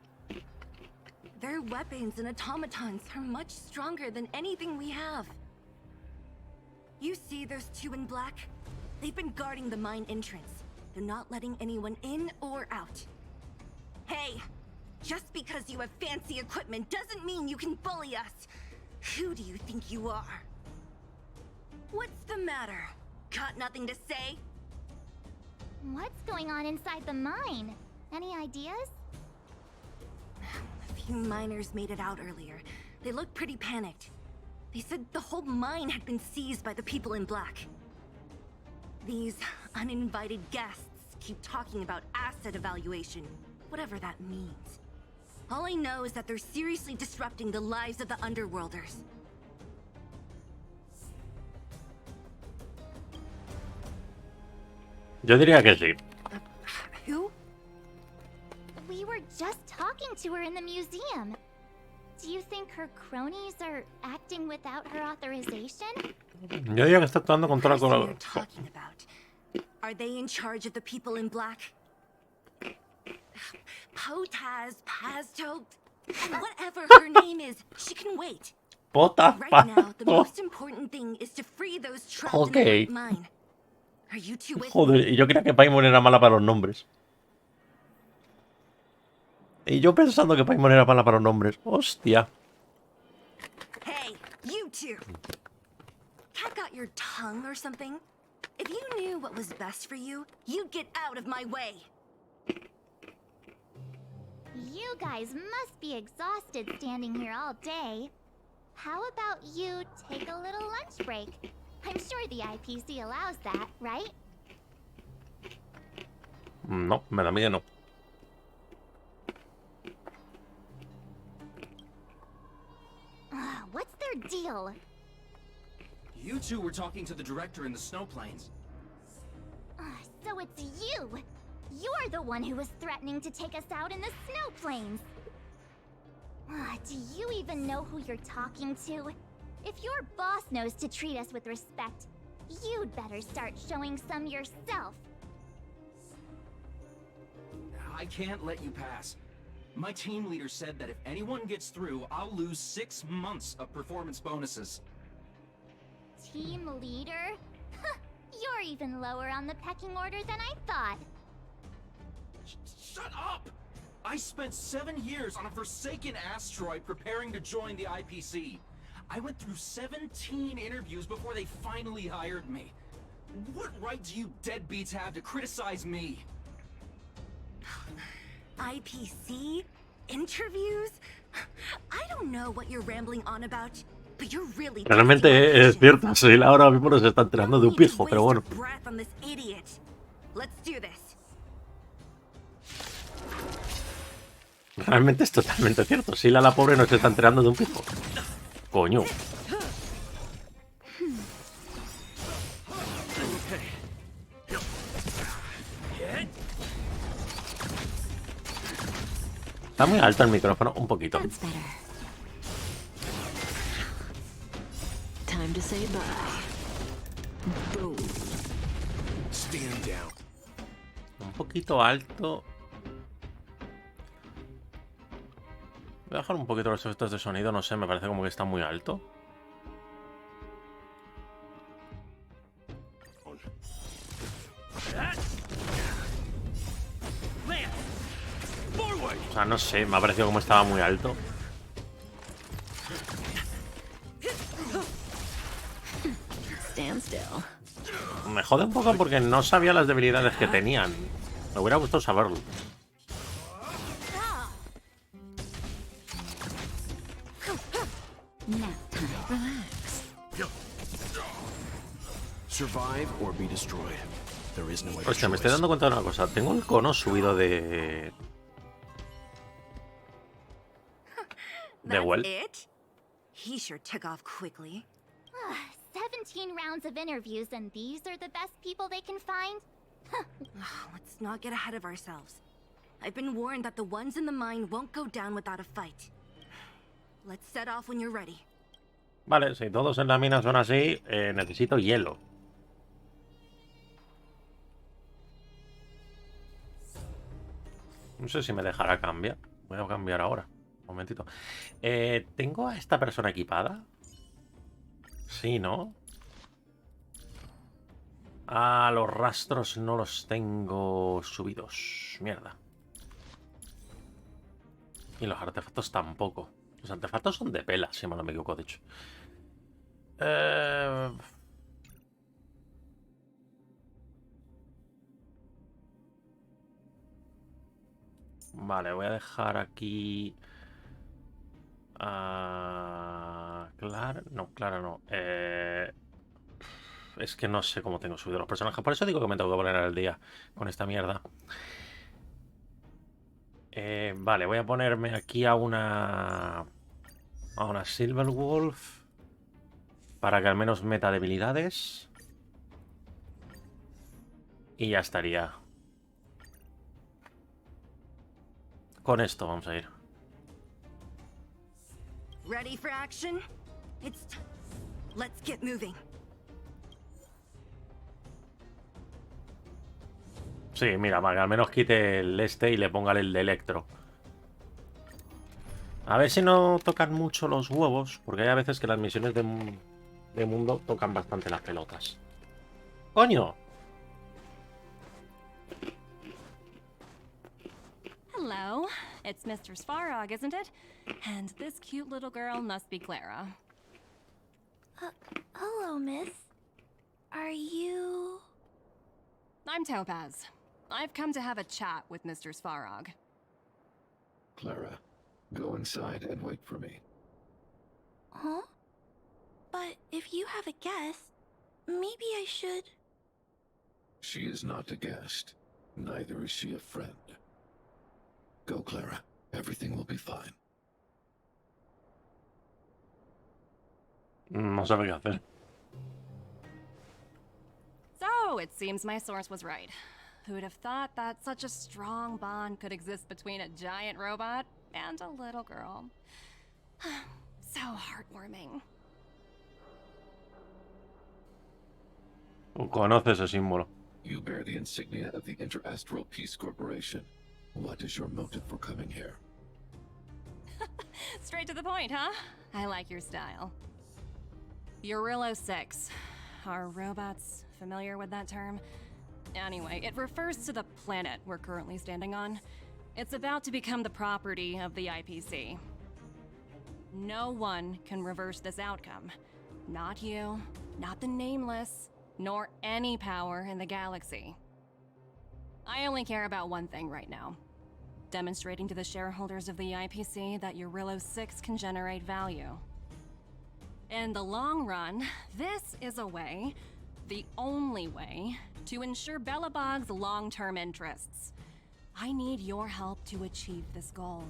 Their weapons and automatons are much stronger than anything we have. You see those two in black? They've been guarding the mine entrance. They're not letting anyone in or out. Hey, just because you have fancy equipment doesn't mean you can bully us. Who do you think you are? What's the matter? Got nothing to say? What's going on inside the mine? Any ideas? A few miners made it out earlier. They looked pretty panicked. They said the whole mine had been seized by the people in black. These uninvited guests keep talking about asset evaluation, whatever that means. All I know is that they're seriously disrupting the lives of the Underworlders. Yo diría que sí. Who? We were just talking to her in the museum. Do you think her cronies are acting without her authorization? Yo diría que está actuando con toda la... Are they in charge of the people in black? Potaz, Pazto, whatever her name is, she can wait. Pota, Right now, the most important thing is to free those trapped in the mine. Are you two with me? Joder, y yo creía que Paimon era mala para los nombres. Y yo pensando que Paimon era mala para los nombres. Hostia. Hey, you two. Cat got your tongue or something? If you knew what was best for you, you'd get out of my way. You guys must be exhausted standing here all day. How about you take a little lunch break? I'm sure the IPC allows that, right? No, me da miedo no. What's their deal? You two were talking to the director in the snow plains. So it's you! You're the one who was threatening to take us out in the snow plains! Do you even know who you're talking to? If your boss knows to treat us with respect, you'd better start showing some yourself. I can't let you pass. My team leader said that if anyone gets through, I'll lose 6 months of performance bonuses. Team leader? You're even lower on the pecking order than I thought. Shut up! I spent 7 years on a forsaken asteroid preparing to join the IPC. I went through 17 interviews before they finally hired me. What right do you deadbeats have to criticize me? IPC? Interviews? I don't know what you're rambling on about, but you're really Realmente es cierto, Sil ahora mismo nos está enterando de un pijo, pero bueno. breath on this idiot. Let's do this. Realmente es totalmente cierto. Sila la pobre nos está enterando de un pijo. Coño. Está muy alto el micrófono, un poquito. Time to say bye. Boom. Stand down. Un poquito alto. Voy a bajar un poquito los efectos de sonido, no sé, me parece como que está muy alto. O sea, no sé, me ha parecido como estaba muy alto. Stand still. Me jode un poco porque no sabía las debilidades que tenían. Me hubiera gustado saberlo. Survive or be destroyed. There is no other Hostia, me estoy dando cuenta de una cosa. Tengo el cono subido de Well. It? He sure took off quickly. 17 rounds of interviews and these are the best people they can find? Let's not get ahead of ourselves. I've been warned that the ones in the mine won't go down without a fight. Let's set off when you're ready. Vale, si todos en la mina son así, necesito hielo. No sé si me dejará cambiar. Voy a cambiar ahora. Un momentito. ¿Tengo a esta persona equipada? Sí, ¿no? Ah, los rastros no los tengo subidos. Mierda. Y los artefactos tampoco. Los artefactos son de pela, si mal no me equivoco, de hecho. Vale, voy a dejar aquí... Clara... No, Clara no. Es que no sé cómo tengo subido los personajes. Por eso digo que me tengo que poner al día con esta mierda. Vale, voy a ponerme aquí a una Silver Wolf. Para que al menos meta debilidades. Y ya estaría. Con esto vamos a ir. Ready for action? Let's get moving. Sí, mira, para que al menos quite el este y le ponga el de electro. A ver si no tocan mucho los huevos, porque hay a veces que las misiones de mundo tocan bastante las pelotas. ¡Coño! Hello, it's Mr. Svarog, isn't it? And this cute little girl must be Clara. Hello, miss. Are you... I'm Topaz. I've come to have a chat with Mr. Svarog. Clara, go inside and wait for me. Huh? But if you have a guest, maybe I should... She is not a guest. Neither is she a friend. Go, Clara. Everything will be fine. No sabe qué hacer. So, it seems my source was right. Who'd have thought that such a strong bond could exist between a giant robot and a little girl? So heartwarming. Conoce ese símbolo. You bear the insignia of the Interastral Peace Corporation. What is your motive for coming here? Straight to the point, huh? I like your style. Jarilo 6. Are robots familiar with that term? Anyway, it refers to the planet we're currently standing on. It's about to become the property of the IPC. No one can reverse this outcome. Not you, not the Nameless, nor any power in the galaxy. I only care about one thing right now. Demonstrating to the shareholders of the IPC that Jarilo 6 can generate value. In the long run, this is a way, the only way, to ensure Belobog's long-term interests. I need your help to achieve this goal.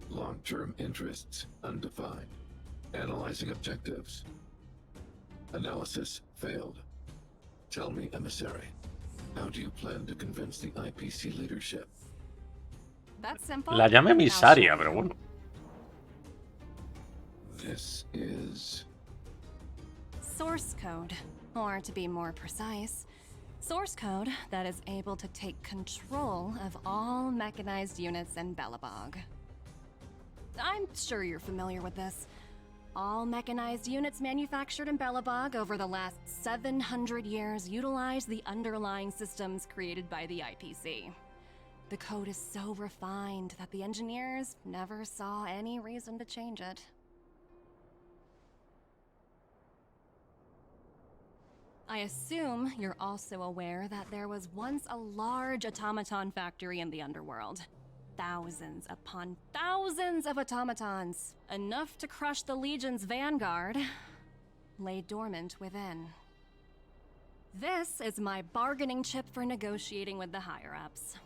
Long-term interests undefined. Analyzing objectives. Analysis failed. Tell me, emissary, how do you plan to convince the IPC leadership? That's simple. La llame emisaria, pero bueno. This is... Source code, or to be more precise, source code that is able to take control of all mechanized units in Belobog. I'm sure you're familiar with this. All mechanized units manufactured in Belobog over the last 700 years utilize the underlying systems created by the IPC. The code is so refined that the engineers never saw any reason to change it. I assume you're also aware that there was once a large automaton factory in the underworld. Thousands upon thousands of automatons, enough to crush the Legion's vanguard, lay dormant within. This is my bargaining chip for negotiating with the higher-ups.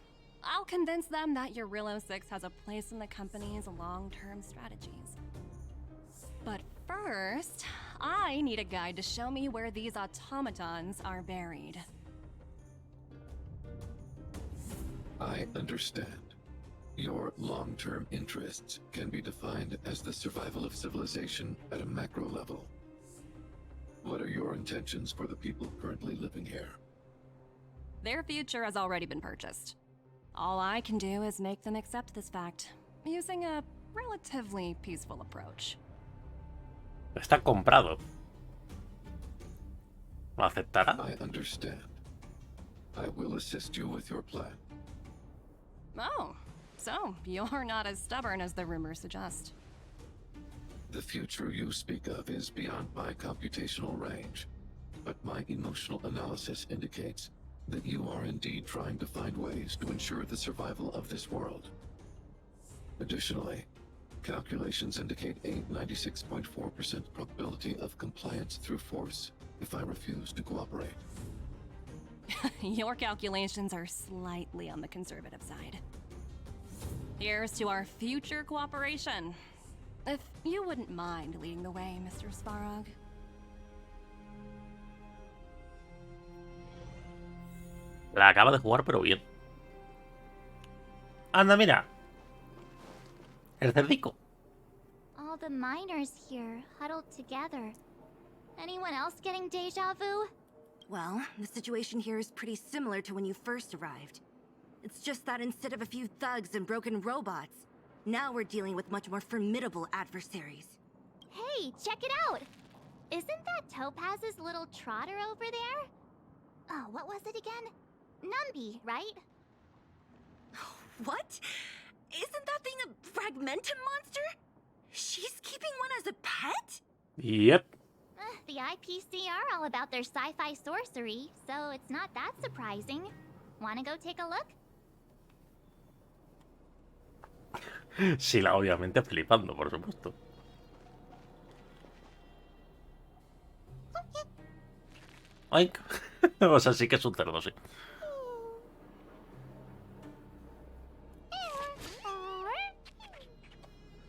I'll convince them that Jarilo 6 has a place in the company's long-term strategies. But first, I need a guide to show me where these automatons are buried. I understand. Your long-term interests can be defined as the survival of civilization at a macro level. What are your intentions for the people currently living here? Their future has already been purchased. All I can do is make them accept this fact, using a relatively peaceful approach. Está comprado. ¿Lo aceptará? I understand. I will assist you with your plan. Oh, so you're not as stubborn as the rumors suggest. The future you speak of is beyond my computational range, but my emotional analysis indicates that you are indeed trying to find ways to ensure the survival of this world. Additionally, calculations indicate a 96.4% probability of compliance through force if I refuse to cooperate. Your calculations are slightly on the conservative side. Here's to our future cooperation. If you wouldn't mind leading the way, Mr. Svarog. La acaba de jugar, pero bien. Anda, mira. El cerdico. All the miners here, huddled together. Anyone else getting deja vu? Well, the situation here is pretty similar to when you first arrived. It's just that instead of a few thugs and broken robots, now we're dealing with much more formidable adversaries. Hey, check it out! Isn't that Topaz's little trotter over there? Oh, what was it again? Numby, right? What? Isn't that thing a fragmentum monster? She's keeping one as a pet? Yep. The IPC are all about their sci-fi sorcery, so it's not that surprising. Wanna go take a look? Sí, la obviamente flipando, por supuesto. Oink. O sea, sí que es un cerdo, sí.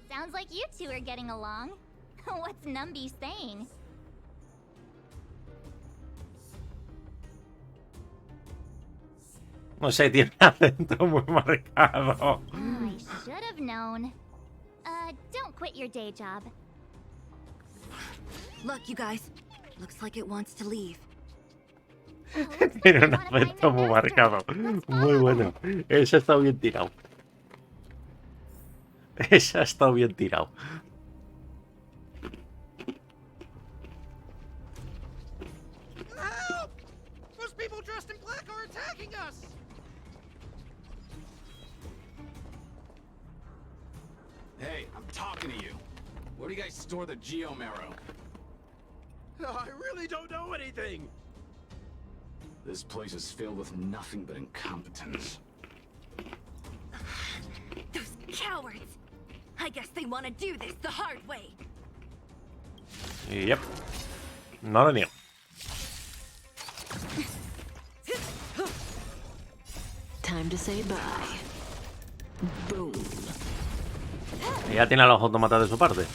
Sounds like you two are getting along. What's Numby saying? No sé, tiene un acento muy marcado. I should have known. Don't quit your day job. Look, you guys. Looks like it wants to leave. Tiene un acento muy marcado. Muy bueno. Ese ha estado bien tirado. Ese ha estado bien tirado. Help! Those people dressed in black are attacking us! Hey, I'm talking to you. Where do you guys store the Geomarrow? I really don't know anything! This place is filled with nothing but incompetence. Those cowards! I guess they want to do this the hard way. Yep. No lo niego. Time to say bye. Boom. Ya tiene a los autómatas de su parte.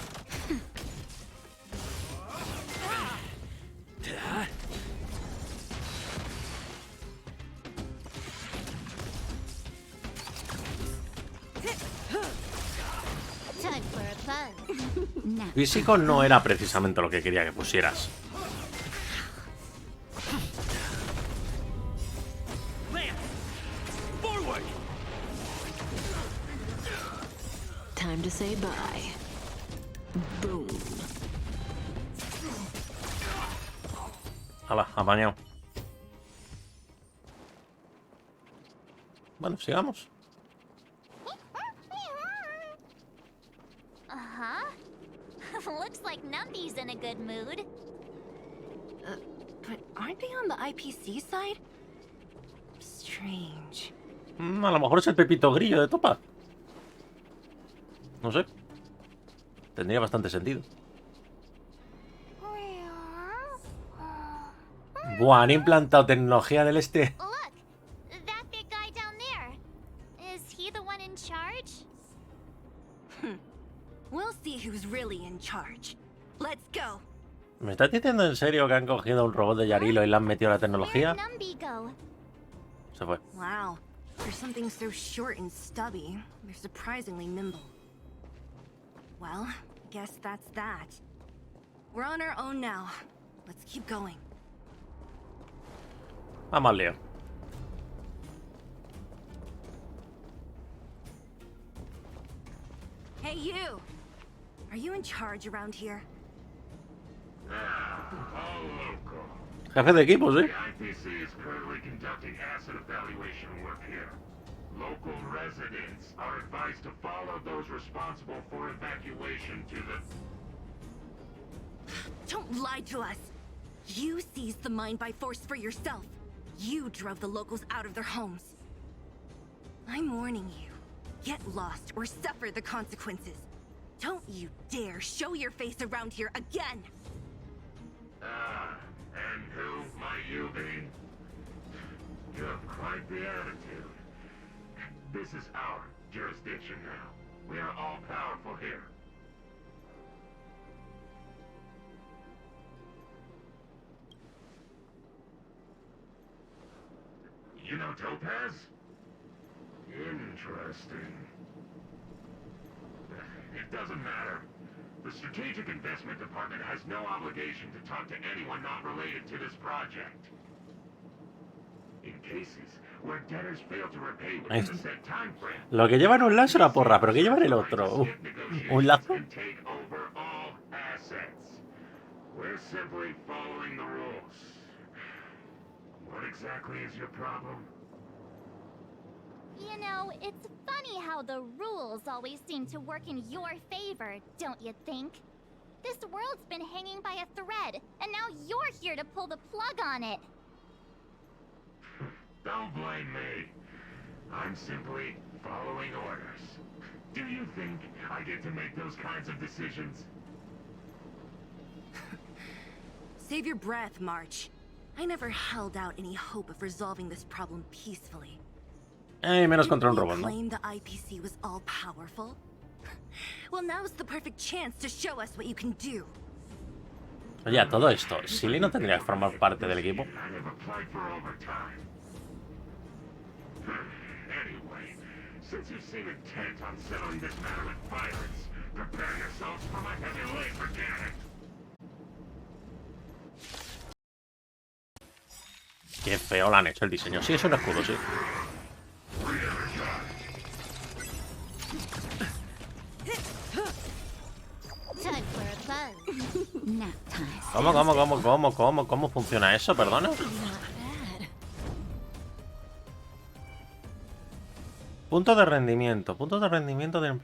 Time for a buzz. Físico no era precisamente lo que quería que pusieras. Time to say bye. Boom. Hala, apañado. Bueno, sigamos. Looks like Numby's in a good mood. But aren't they on the IPC side? Strange. A lo mejor es el Pepito Grillo de Topaz. No sé. Tendría bastante sentido. Buah, han implantado tecnología del este. Look, that big guy down there. Is he the one in charge? We'll see who's really in charge. Let's go. ¿Me estás diciendo en serio que han cogido un robot de Jarilo y le han metido la tecnología? Where'd Numby go? Se fue. Wow. For something so short and stubby, they're surprisingly nimble. Well, guess that's that. We're on our own now. Let's keep going. Vamos al lío. Hey, you! Are you in charge around here? All local. Jefe de equipo, sí. The IPC is currently conducting asset evaluation work here. Local residents are advised to follow those responsible for evacuation to the... Don't lie to us! You seized the mine by force for yourself. You drove the locals out of their homes. I'm warning you. Get lost or suffer the consequences. Don't you dare show your face around here again! Ah, and who might you be? You have quite the attitude. This is our jurisdiction now. We are all powerful here. You know Topaz? Interesting. It doesn't matter. The Strategic Investment Department has no obligation to talk to anyone not related to this project. In cases where debtors fail to repay within a set time frame, Lo que llevan un lazo es una porra, pero ¿qué llevan el otro? ¿Un lazo? can take over all assets. We're simply following the rules. What exactly is your problem? You know, it's funny how the rules always seem to work in your favor, don't you think? This world's been hanging by a thread, and now you're here to pull the plug on it. Don't blame me. I'm simply following orders. Do you think I get to make those kinds of decisions? Save your breath, March. I never held out any hope of resolving this problem peacefully. Menos contra un Didn't you robot, ¿no? claim the IPC was all powerful? Well, now's the perfect chance to show us what you can do. Oye, a todo esto, ¿Silly no tendría que formar parte del equipo? I have applied for overtime. Anyway, since you seem intent on settling this matter with pirates, prepare yourselves for my heavy laser cannon. Qué feo lo han hecho el diseño. Sí, es un escudo, sí. ¿Cómo funciona eso? Perdona. Punto de rendimiento. Punto de rendimiento del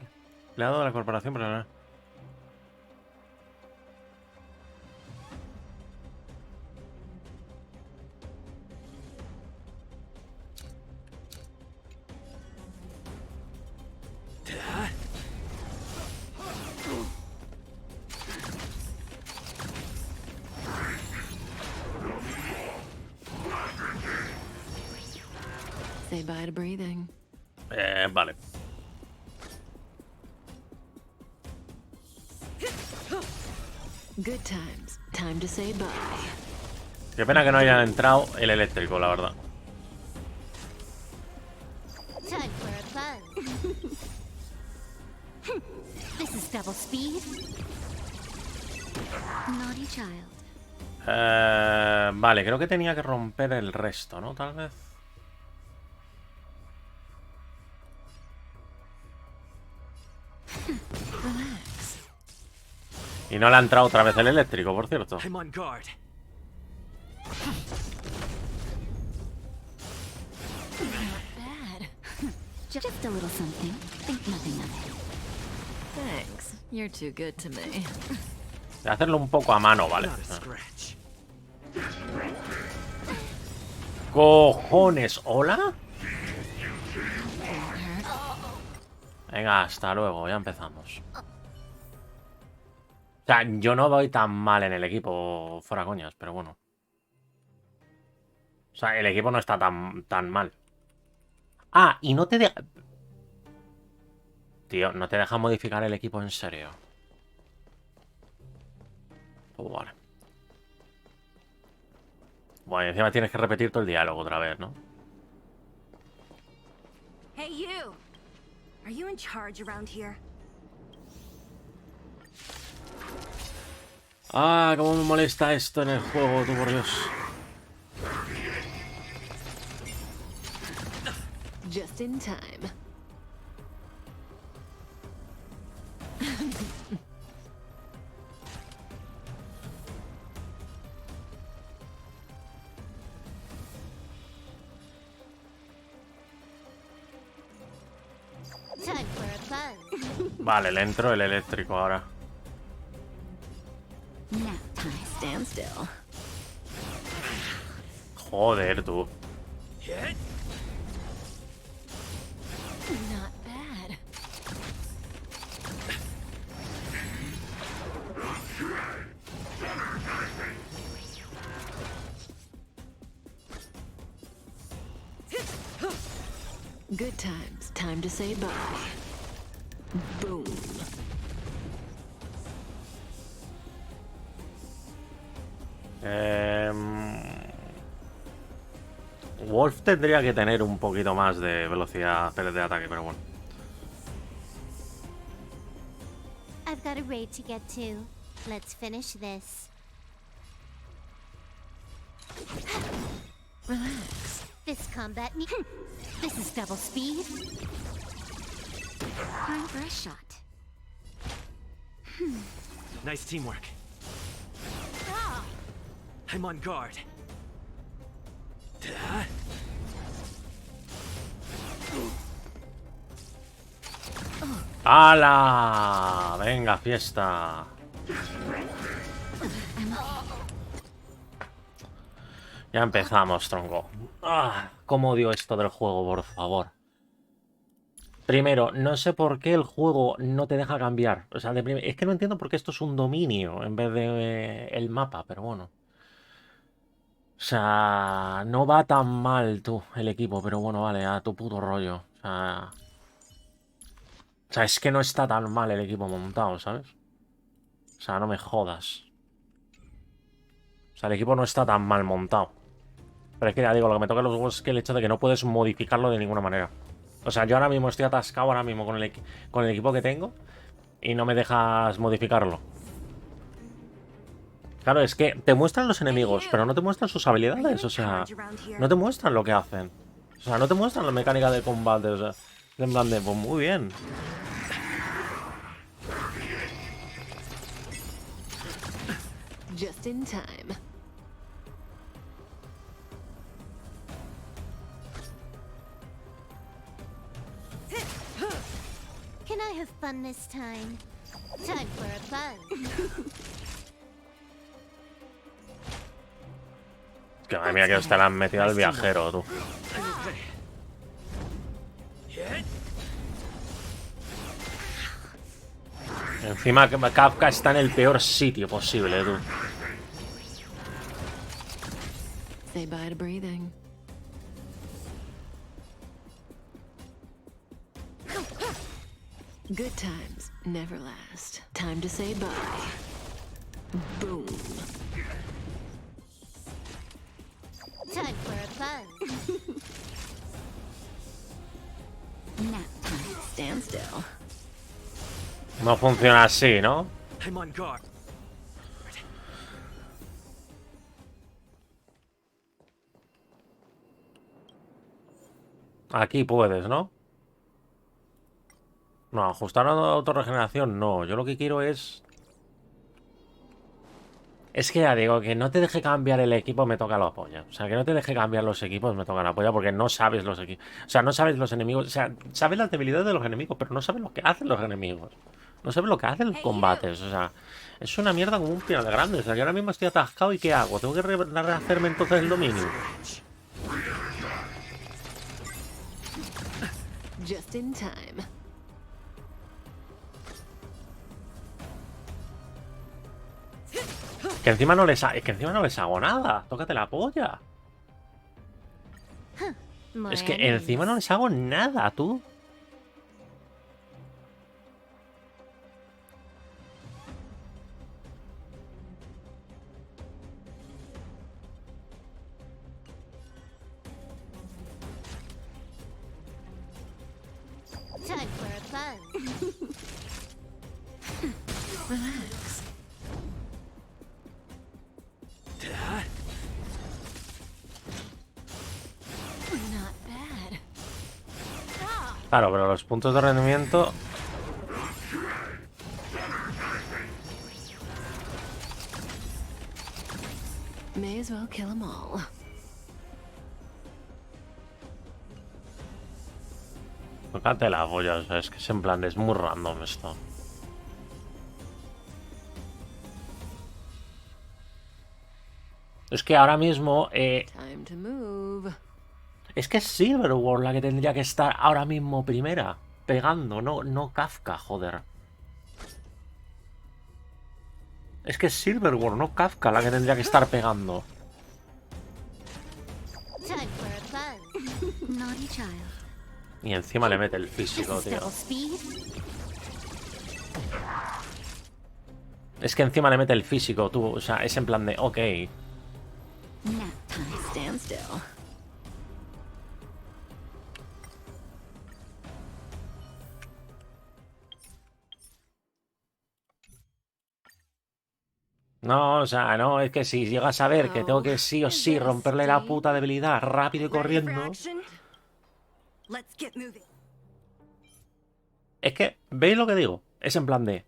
empleado de la corporación. Say bye to breathing. Vale. Good times. Time to say bye. Qué pena que no haya entrado el eléctrico, la verdad. Time for a buzz. This is double speed. Naughty child. Vale, creo que tenía que romper el resto, ¿no? Tal vez. Relax. Y no le ha entrado otra vez el eléctrico, por cierto. I'm on guard. Bad. Just a little something. Think nothing of it. Thanks. You're too good to me. De hacerlo un poco a mano, vale. ¡Cojones! ¿Hola? Venga, hasta luego, ya empezamos. O sea, yo no voy tan mal en el equipo, fuera coñas, pero bueno. O sea, el equipo no está tan mal. Ah, y no te deja... Tío, no te deja modificar el equipo en serio. Oh, vale. Bueno, encima tienes que repetir todo el diálogo otra vez, ¿no? Hey, you! Are you in charge around here? Ah, cómo me molesta esto en el juego, tú por Dios. Just in time. Time for a buzz. Vale, le entro el eléctrico ahora. Nap time. Stand still. Joder, tú. Not bad. Good times. Time to say bye. Boom. Wolf tendría que tener un poquito más de velocidad de ataque, pero bueno. I've got a raid to get to. Let's finish this. Relax. This combat me. This is double speed. Time for a shot. Nice teamwork. Ah! I'm on guard. ¡Hala! Venga, fiesta. Ya empezamos, tronco. Cómo odio esto del juego, por favor. Primero, no sé por qué el juego no te deja cambiar. O sea, es que no entiendo por qué esto es un dominio en vez de el mapa, pero bueno. O sea, no va tan mal tú, el equipo, pero bueno, vale, a tu puto rollo. O sea, es que no está tan mal el equipo montado, ¿sabes? O sea, no me jodas. O sea, el equipo no está tan mal montado. Pero es que ya digo, lo que me toca los huevos es que el hecho de que no puedes modificarlo de ninguna manera. O sea, yo ahora mismo estoy atascado ahora mismo con el equipo que tengo y no me dejas modificarlo. Claro, es que te muestran los enemigos, pero no te muestran sus habilidades. O sea, no te muestran lo que hacen. O sea, no te muestran la mecánica de combate. O sea, en plan de, pues muy bien. Just in time. Can I have fun this time? Time for a buzz. Que madre mía, que te la han metido al viajero, tú. Encima que Kafka está en el peor sitio posible, tú. Say bye to breathing. Good times never last. Time to say bye. Boom. Time for a buzz. Stand still. No funciona así, ¿no? I'm on guard. Aquí puedes, ¿no? No, ajustar a autorregeneración no. Yo lo que quiero es... Es que ya digo, que no te deje cambiar el equipo me toca la polla. O sea, que no te deje cambiar los equipos me toca la polla porque no sabes los equipos. O sea, no sabes los enemigos. O sea, sabes las debilidades de los enemigos, pero no sabes lo que hacen los enemigos. No sabes lo que hacen los combates. O sea, es una mierda como un pino de grande. O sea, que ahora mismo estoy atascado y ¿qué hago? ¿Tengo que rehacerme entonces el dominio? Just in time. Que encima no les hago nada. Tócate la polla. Es que encima no les hago nada, tú. Time for a buzz. Relax. Not bad. Claro, pero los puntos de rendimiento... May as well kill them all. Tócate la polla, o sea, es que es en plan, es muy random esto. Es que ahora mismo... Time to move. Es que es Silverworld la que tendría que estar ahora mismo primera. Pegando, no Kafka, joder. Es que es Silverworld, no Kafka la que tendría que estar pegando. Time for a buzz. Naughty child. Y encima le mete el físico, tío. Es que encima le mete el físico, tú. O sea, es en plan de, ok. Stand still. No, o sea, no, es que si llegas a ver que tengo que sí o sí romperle la puta debilidad rápido y corriendo... Es que, ¿veis lo que digo? Es en plan de...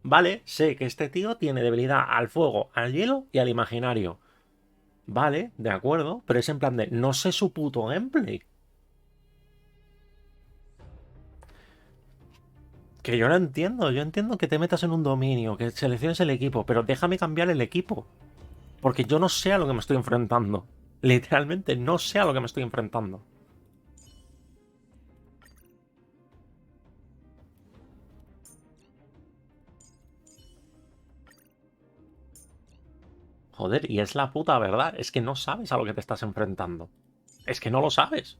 Vale, sé que este tío tiene debilidad al fuego, al hielo y al imaginario. Vale, de acuerdo, pero es en plan de... No sé su puto gameplay. Que yo no entiendo, yo entiendo que te metas en un dominio, que selecciones el equipo, pero déjame cambiar el equipo. Porque yo no sé a lo que me estoy enfrentando. Literalmente no sé a lo que me estoy enfrentando. Joder, y es la puta verdad, es que no sabes a lo que te estás enfrentando. Es que no lo sabes.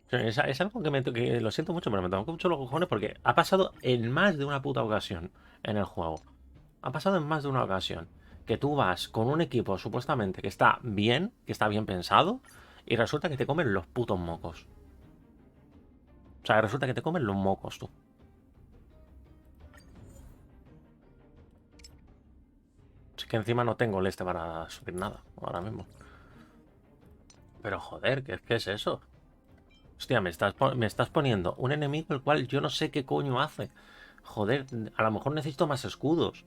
Es algo que lo siento mucho, pero me toca mucho los cojones porque ha pasado en más de una puta ocasión en el juego. Ha pasado en más de una ocasión que tú vas con un equipo supuestamente que está bien pensado, y resulta que te comen los putos mocos. O sea, resulta que te comen los mocos, tú. Es que encima no tengo el este para subir nada ahora mismo. Pero joder, ¿qué es eso? Hostia, me estás poniendo un enemigo el cual yo no sé qué coño hace. Joder, a lo mejor necesito más escudos.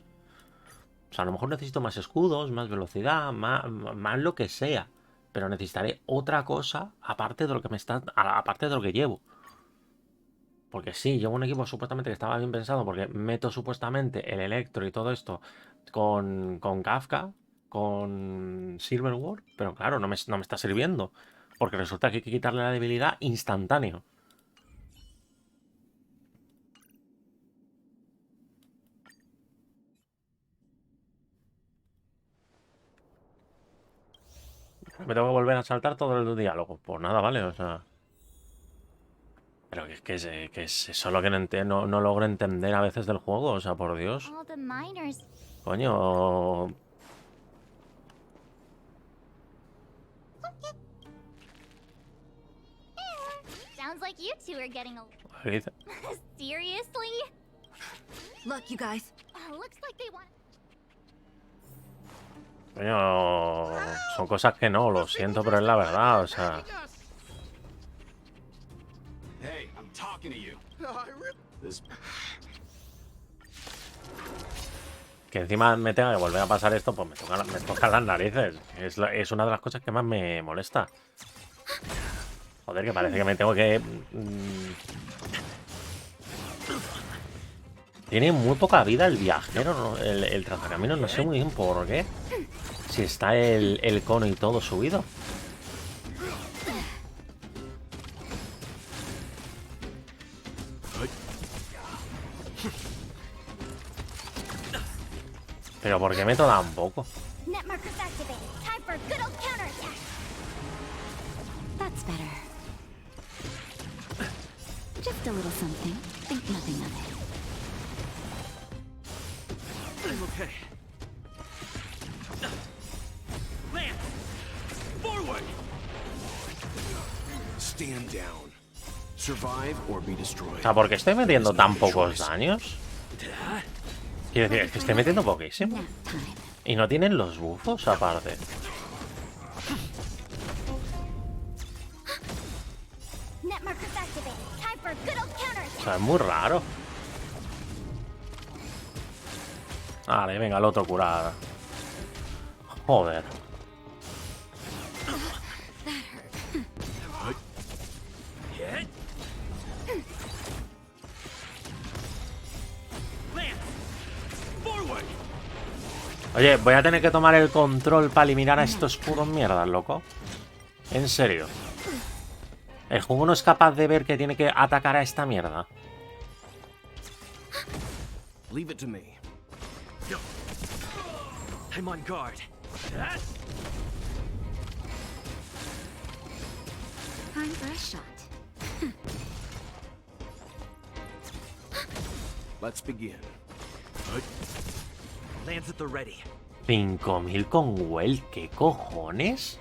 O sea, a lo mejor necesito más escudos, más velocidad, más lo que sea. Pero necesitaré otra cosa aparte de lo que aparte de lo que llevo. Porque sí, llevo un equipo supuestamente que estaba bien pensado, porque meto supuestamente el Electro y todo esto con Kafka, con Silverware, pero claro, no me está sirviendo. Porque resulta que hay que quitarle la debilidad instantáneo. Me tengo que volver a saltar todo el diálogo. Pues nada, vale, o sea. Pero que es eso lo que no logro entender a veces del juego, o sea, por Dios. All the miners. Coño. Sounds like you two are getting a. ¿Qué dice? Seriously? Look, you guys. Looks like they want. Coño. Son cosas que no, lo siento, pero es la verdad, o sea. Hey, I'm talking to you. This... Que encima me tenga que volver a pasar esto, pues me toca las narices. Es una de las cosas que más me molesta. Joder, que parece que me tengo que... Tiene muy poca vida el viajero, ¿no? El trazacaminos, no sé muy bien por qué. Si está el cono y todo subido. Pero ¿por qué meto tan poco? Netmarker's activated. Time for a good old counterattack. That's better. Just a little something. Think nothing of it. I'm okay. Lance! Forward! Stand down. Survive or be destroyed. O sea, ¿por qué estoy metiendo tan pocos daños? Quiero decir, es que estoy metiendo poquísimo. Y no tienen los bufos aparte. Netmarker's activated. Time for a good old counterattack. O sea, es muy raro. Vale, venga, el otro curado. Joder. Oye, voy a tener que tomar el control para eliminar a estos puros mierdas, loco. En serio. El juego no es capaz de ver que tiene que atacar a esta mierda. Leave it to me. I'm on guard. Time for a shot. Let's begin. Lance at the ready. 5000 con Well, ¿qué cojones?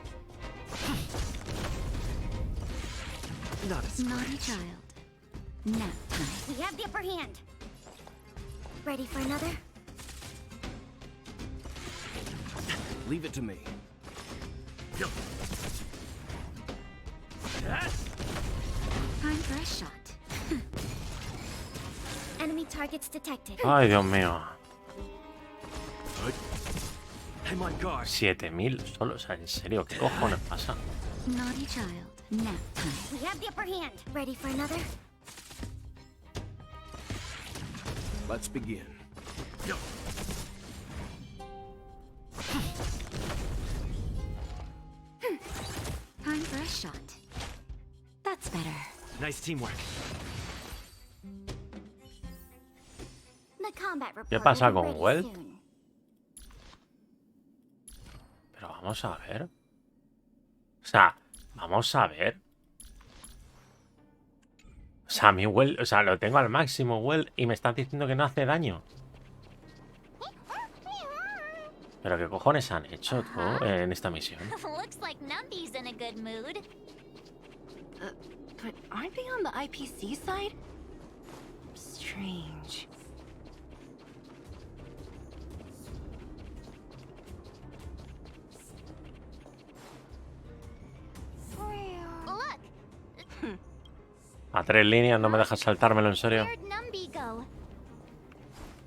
Not a Naughty child. Nap time. We have the upper hand. Ready for another? Leave it to me. Time for a shot. Enemy targets detected. Ay, Dios mío. I'm on guard. 7000 solo, o sea, en serio, ¿qué cojones pasa? Naughty child. Nap time. We have the upper hand. Ready for another? Let's begin. Time for a shot. That's better. Nice teamwork. The combat report ¿Qué pasa will be con ready Well? soon. Pero vamos a ver. O sea, vamos a ver. O sea, mi Well, o sea, lo tengo al máximo, Well, y me estás diciendo que no hace daño. ¿Pero qué cojones han hecho tú en esta misión? Looks like Numby's in a good mood. But aren't they on the IPC side? Strange. Look, A 3 líneas, no me dejas saltármelo, en serio. where'd Numby go?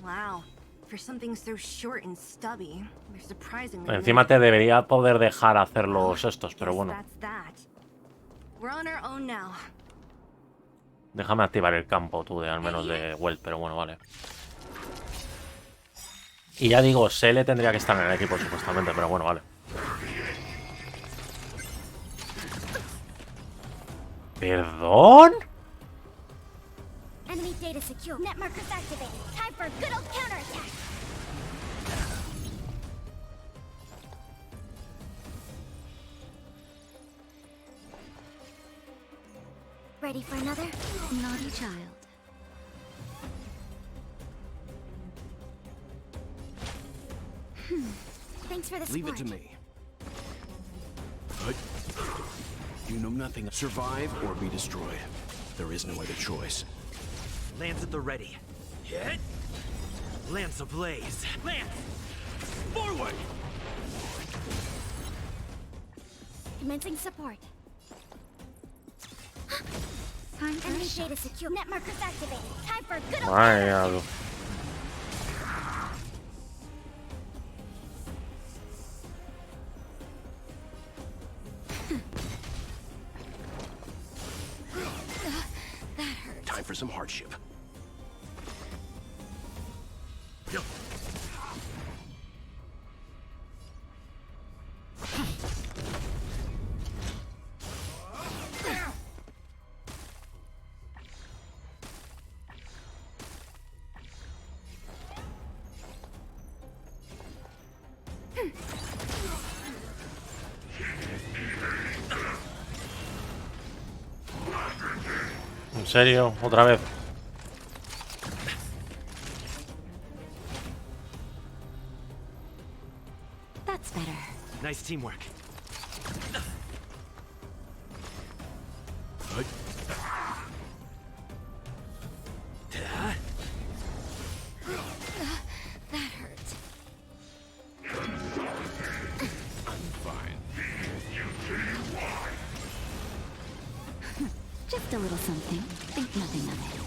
Wow. For something so short and stubby, they're surprisingly Encima te debería poder dejar hacer los estos, pero bueno. That's that. We're on our own now. Déjame activar el campo tú, al menos de Well, pero bueno, vale. Y ya digo, Sele tendría que estar en el equipo supuestamente, pero bueno, vale. ¿Perdón? Enemy data secure. Net markers activated. Time for a good old counterattack. Ready for another? Naughty child. Thanks for the Leave it to support. me. But you know nothing. Survive or be destroyed. There is no other choice. Lance at the ready. Hit! Lance ablaze. Lance! Forward! Commencing support. Time for enemy data secure. Net markers activated. Time for a good old Vaya. Time for some hardship. ¿En serio? ¿Otra vez? That's better. Nice teamwork. That hurt. Just a little something. Think nothing of it.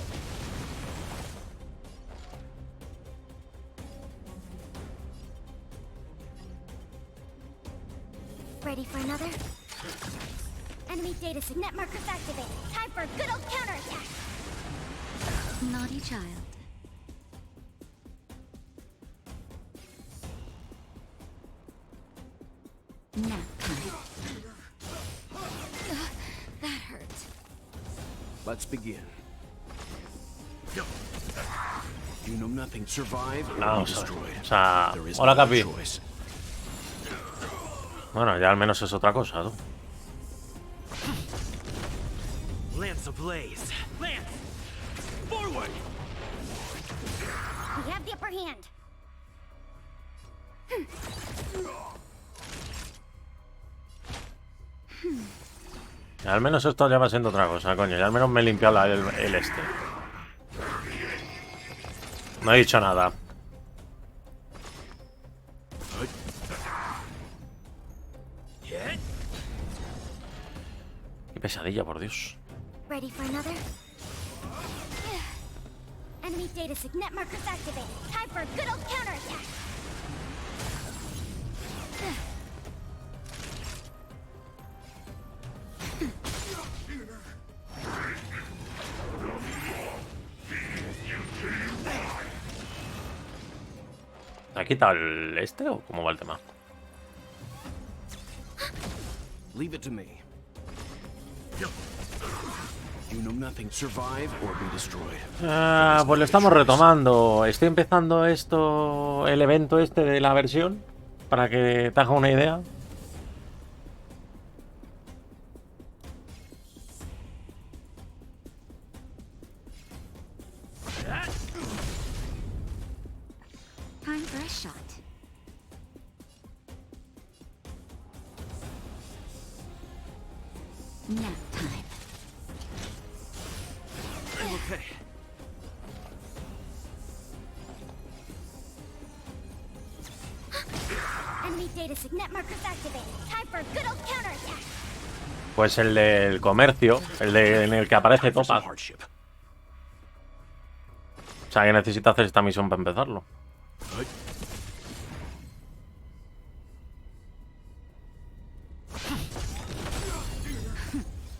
Ready for another? Enemy data net markers activated. Time for a good old counterattack. Naughty child. Nap time. That hurt. Let's begin. You know nothing. Survive or be Vamos a ver. destroyed. O sea, There is hola, no other Capi. choice. Bueno, ya al menos es otra cosa, tú. Lance ablaze. Lance! Forward! We have the upper hand. Al menos esto ya va siendo otra cosa, coño. Ya al menos me he limpiado el este. No he dicho nada. Qué pesadilla, por Dios. Ready for another? Enemy data net markers activated. Time for a good old counterattack. ¿Te ha quitado el este o cómo va el tema? Leave it to me. You know nothing. Survive or be destroyed. Ah, pues lo estamos retomando. Estoy empezando el evento este de la versión, para que te haga una idea. shot. Nap time. Okay. Enemy data signet markers activated. Time for a good old counterattack. Pues el del comercio, en el que aparece Topa. O sea, que necesita hacer esta misión para empezarlo.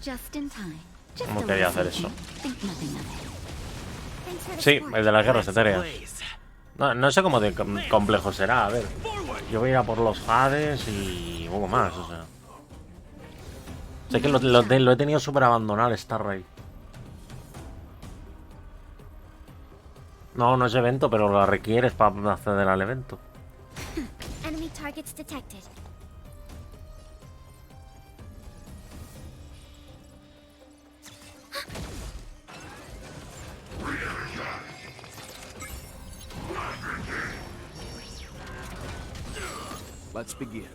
Just in time. ¿Cómo quería hacer eso? Sí, el de las guerras etéreas. No sé cómo de complejo será, a ver. Yo voy a ir a por los Hades y poco más, o sea. Sé que lo he tenido súper abandonado el Star Rail. No es evento, pero lo requieres para acceder al evento. Enemy targets detected. Let's begin.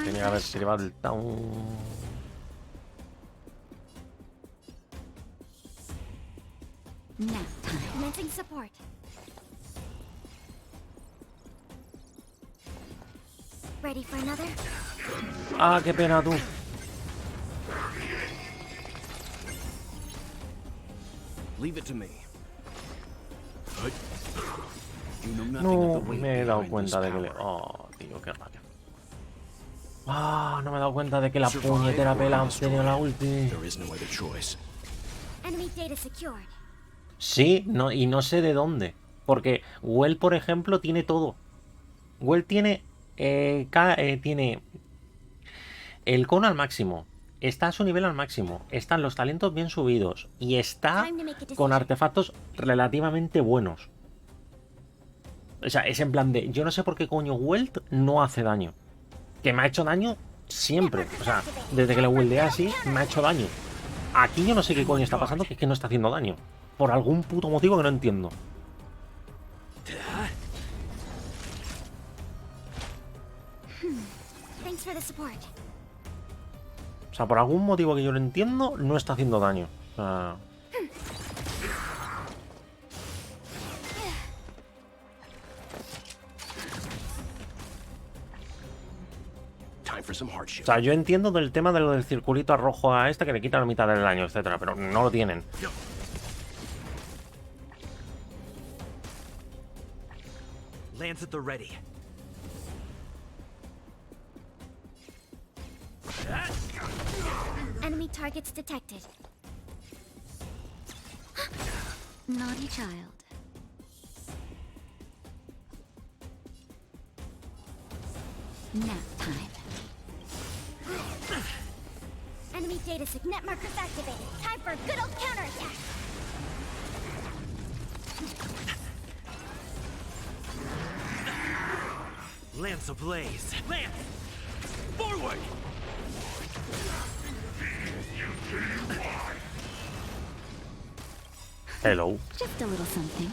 Tenía que haber sido el down. Nap time. Commencing support. Ready for another? Ah, qué pena tú. Leave it to me. No me he dado cuenta de que le... Oh, tío, qué rabia. Ah, no me he dado cuenta de que la puñetera pela tenía la ulti. Enemy data secured. Sí, no, y no sé de dónde. Porque Well, por ejemplo, tiene todo. Well tiene... tiene el cono al máximo. Está a su nivel al máximo. Están los talentos bien subidos. Y está con artefactos relativamente buenos. O sea, es en plan de... Yo no sé por qué coño Welt no hace daño. Que me ha hecho daño siempre. O sea, desde que le weldeé así, me ha hecho daño. Aquí yo no sé qué coño está pasando, que es que no está haciendo daño. Por algún puto motivo que no entiendo. Thanks for the support. O sea, por algún motivo que yo no entiendo, no está haciendo daño. O sea... O sea, yo entiendo del tema de lo del circulito rojo a este que le quita la mitad del daño, etcétera, pero no lo tienen. Lance at the ready. Enemy targets detected. Naughty child. Nap time. Enemy data signet markers activated. Time for a good old counterattack. Lance ablaze. Lance! Forward! Hello. Just a little something.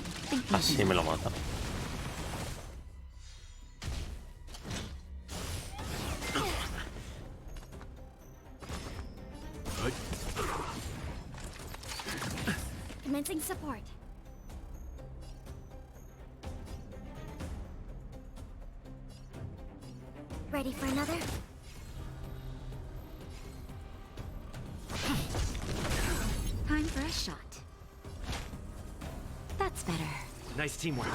Así me lo mata. Commencing support. Ready for another? Time for a shot. That's better. Nice teamwork.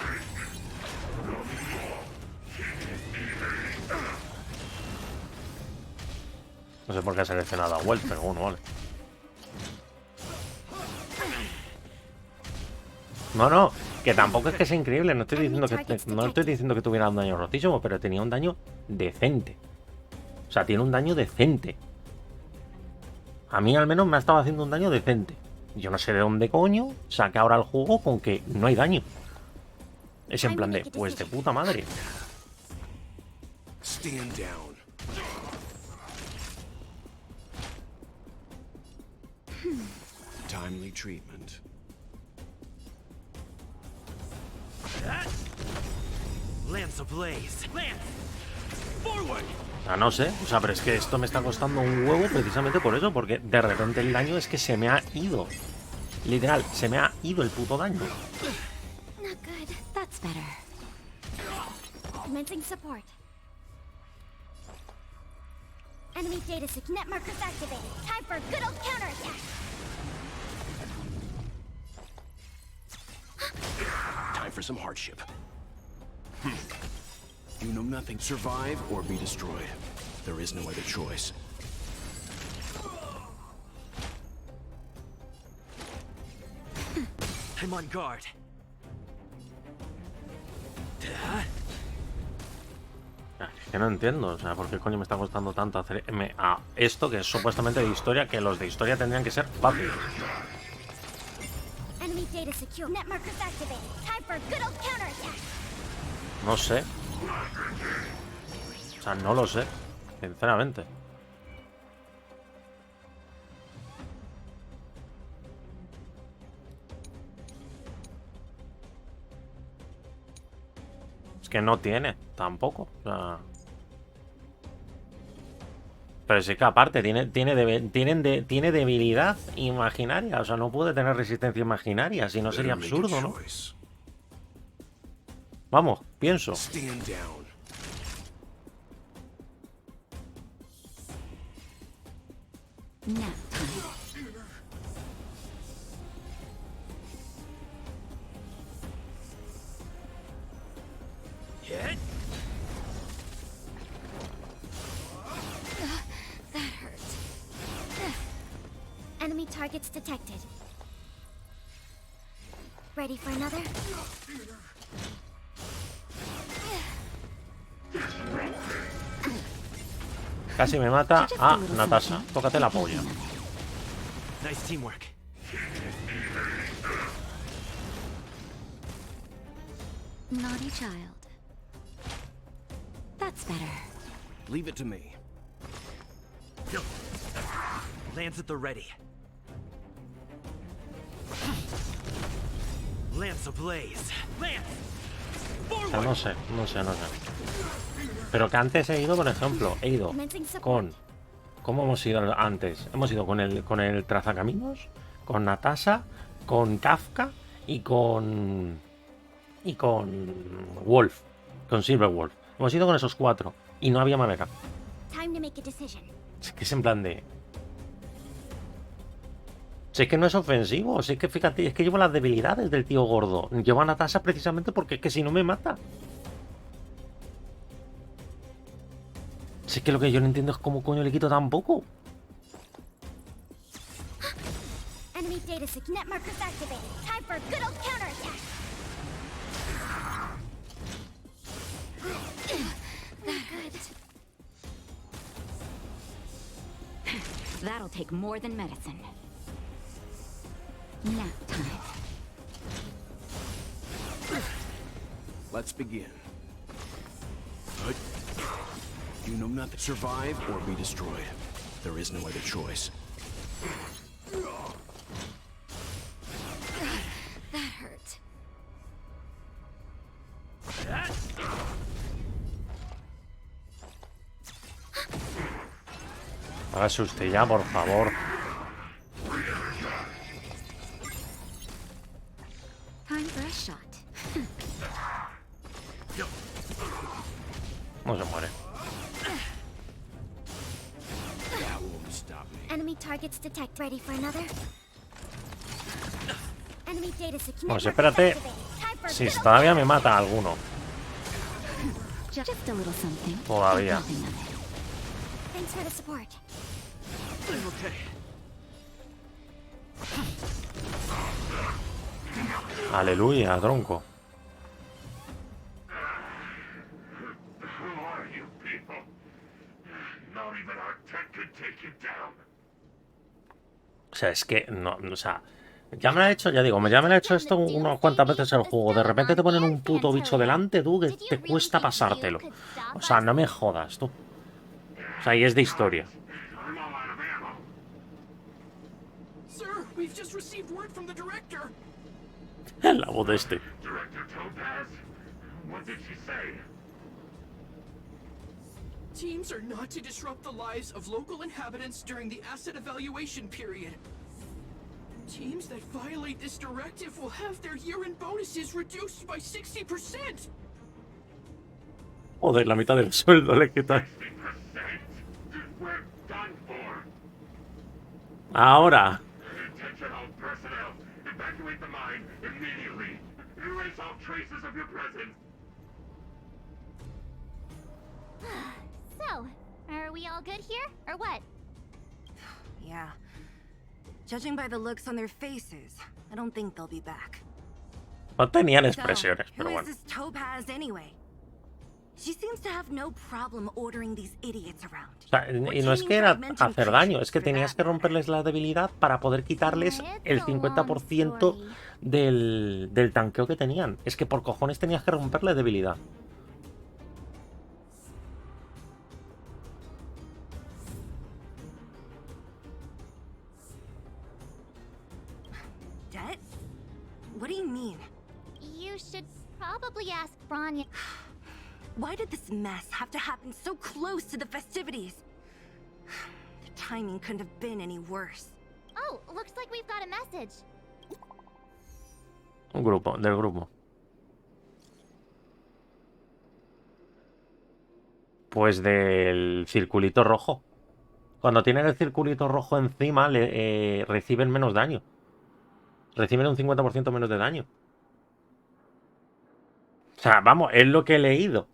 No sé por qué ha seleccionado a Well, pero bueno, vale. No, que tampoco es que sea increíble. No estoy diciendo que tuviera un daño rotísimo, pero tenía un daño decente. O sea, tiene un daño decente. A mí al menos me ha estado haciendo un daño decente. Yo no sé de dónde coño saca ahora el juego con que no hay daño. Es en plan de, pues de puta madre. Stand down. Timely treatment. Lance ablaze. Lance! Forward! O sea, no sé. O sea, pero es que esto me está costando un huevo precisamente por eso. Porque de repente el daño es que se me ha ido. Literal, se me ha ido el puto daño. Not good. That's better. Commencing support. Enemy data net markers activated. Time for a good old counterattack. Time for some hardship. You know nothing. Survive or be destroyed. There is no other choice. I'm on guard. Que no entiendo, o sea, ¿por qué coño me está costando tanto hacer a esto que es supuestamente de historia, que los de historia tendrían que ser fáciles? Enemy data secure. Net markers activated. Time for a good old counterattack. No sé. O sea, no lo sé, sinceramente. Es que no tiene, tampoco. O sea... Pero sí que aparte tiene debilidad imaginaria. O sea, no puede tener resistencia imaginaria. Si no sería absurdo, ¿no? Vamos, pienso. That hurt. Enemy targets detected. Ready for another? Casi me mata a Natasha. Tócate la polla. Nice teamwork. Naughty child. That's better. Leave it to me. Lance at the ready. Lance ablaze. Lance! O sea, no sé. Pero que antes he ido, por ejemplo, con... ¿Cómo hemos ido antes? Hemos ido con el trazacaminos, con Natasha, con Kafka y con Wolf, con Silver Wolf. Hemos ido con esos 4 y no había manera. Es que es en plan de... Si es que no es ofensivo, si es que fíjate, es que llevo las debilidades del tío gordo. Llevo a Natasha precisamente porque es que si no me mata. Si es que lo que yo no entiendo es cómo coño le quito tan poco. Enemy data net markers activated. Time for a good old counterattack. That hurt. That'll take more than medicine. Nap time. Let's begin. You know nothing. Survive or be destroyed. There is no other choice. That hurt. Hágase usted ya, por favor. Time for a shot. No se muere. Enemy targets detect. Ready for another? Enemy data Pues espérate. Si todavía me mata alguno. Just a little something. Todavía. Thanks for the support. Aleluya, tronco. O sea, es que no, o sea, ya me lo ha hecho, ya digo, ya me lo ha hecho esto unas cuantas veces el juego. De repente te ponen un puto bicho delante, tú, que te cuesta pasártelo. O sea, no me jodas, tú. O sea, y es de historia. La voz de este. Director Topaz? What did she say? Teams are not to disrupt the lives of local inhabitants during the asset evaluation period. Teams that violate this directive will have their year-end bonuses reduced by 60%. Joder, la mitad del sueldo le quitan. We're done for. Ahora. Attention all personnel. Evacuate the mine immediately. Erase all traces of your presence. So, are we all good here, or what? Yeah. Judging by the looks on their faces, I don't think they'll be back. No tenían So, expresiones, who pero is bueno. this Topaz anyway? She seems to have no problem ordering these idiots around. O sea, y no es que era hacer daño, es que tenías que romperles la debilidad para poder quitarles el 50% del tanqueo que tenían. Es que por cojones tenías que romperle debilidad. Debt? What do you mean? You should probably ask Bronya. Why did this mess have to happen so close to the festivities? The timing couldn't have been any worse. Oh, looks like we've got a message. Un grupo, del grupo. Pues del circulito rojo. Cuando tienen el circulito rojo encima, reciben menos daño. Reciben un 50% menos de daño. O sea, vamos, es lo que he leído.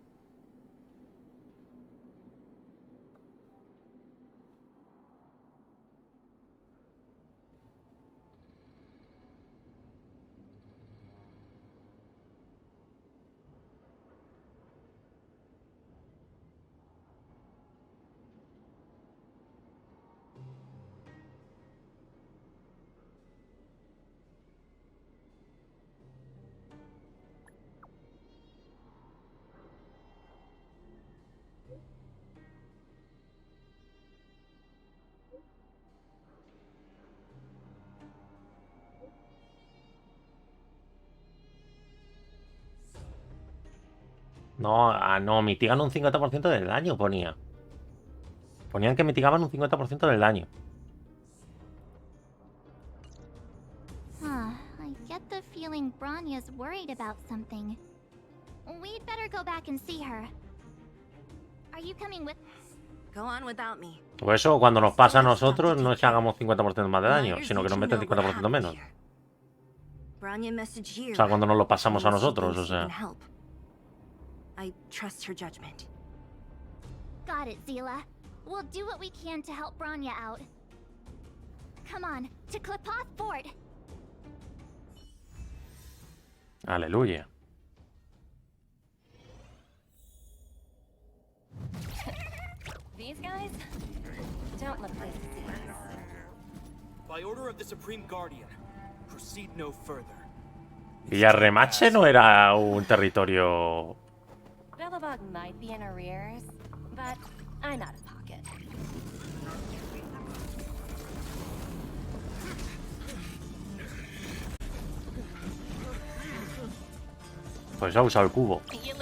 No, no, mitigan un 50% del daño, ponía. Ponían que mitigaban un 50% del daño. I get the feeling Bronya's worried about something. We'd better go back and see her. Are you coming with? Go on without me. Por eso, cuando nos pasa a nosotros, no es que hagamos 50% más de daño, sino que nos meten 50% menos. O sea, cuando nos lo pasamos a nosotros, o sea. I trust her judgment. Got it, Zila. We'll do what we can to help Bronya out. Come on, to Klipoth Fort. Aleluya. These guys don't look like thieves. By order of the Supreme Guardian, proceed no further. Villarremache no era un territorio. Bellabog might be in arrears, but I'm out of pocket. Pues ha usado el cubo. You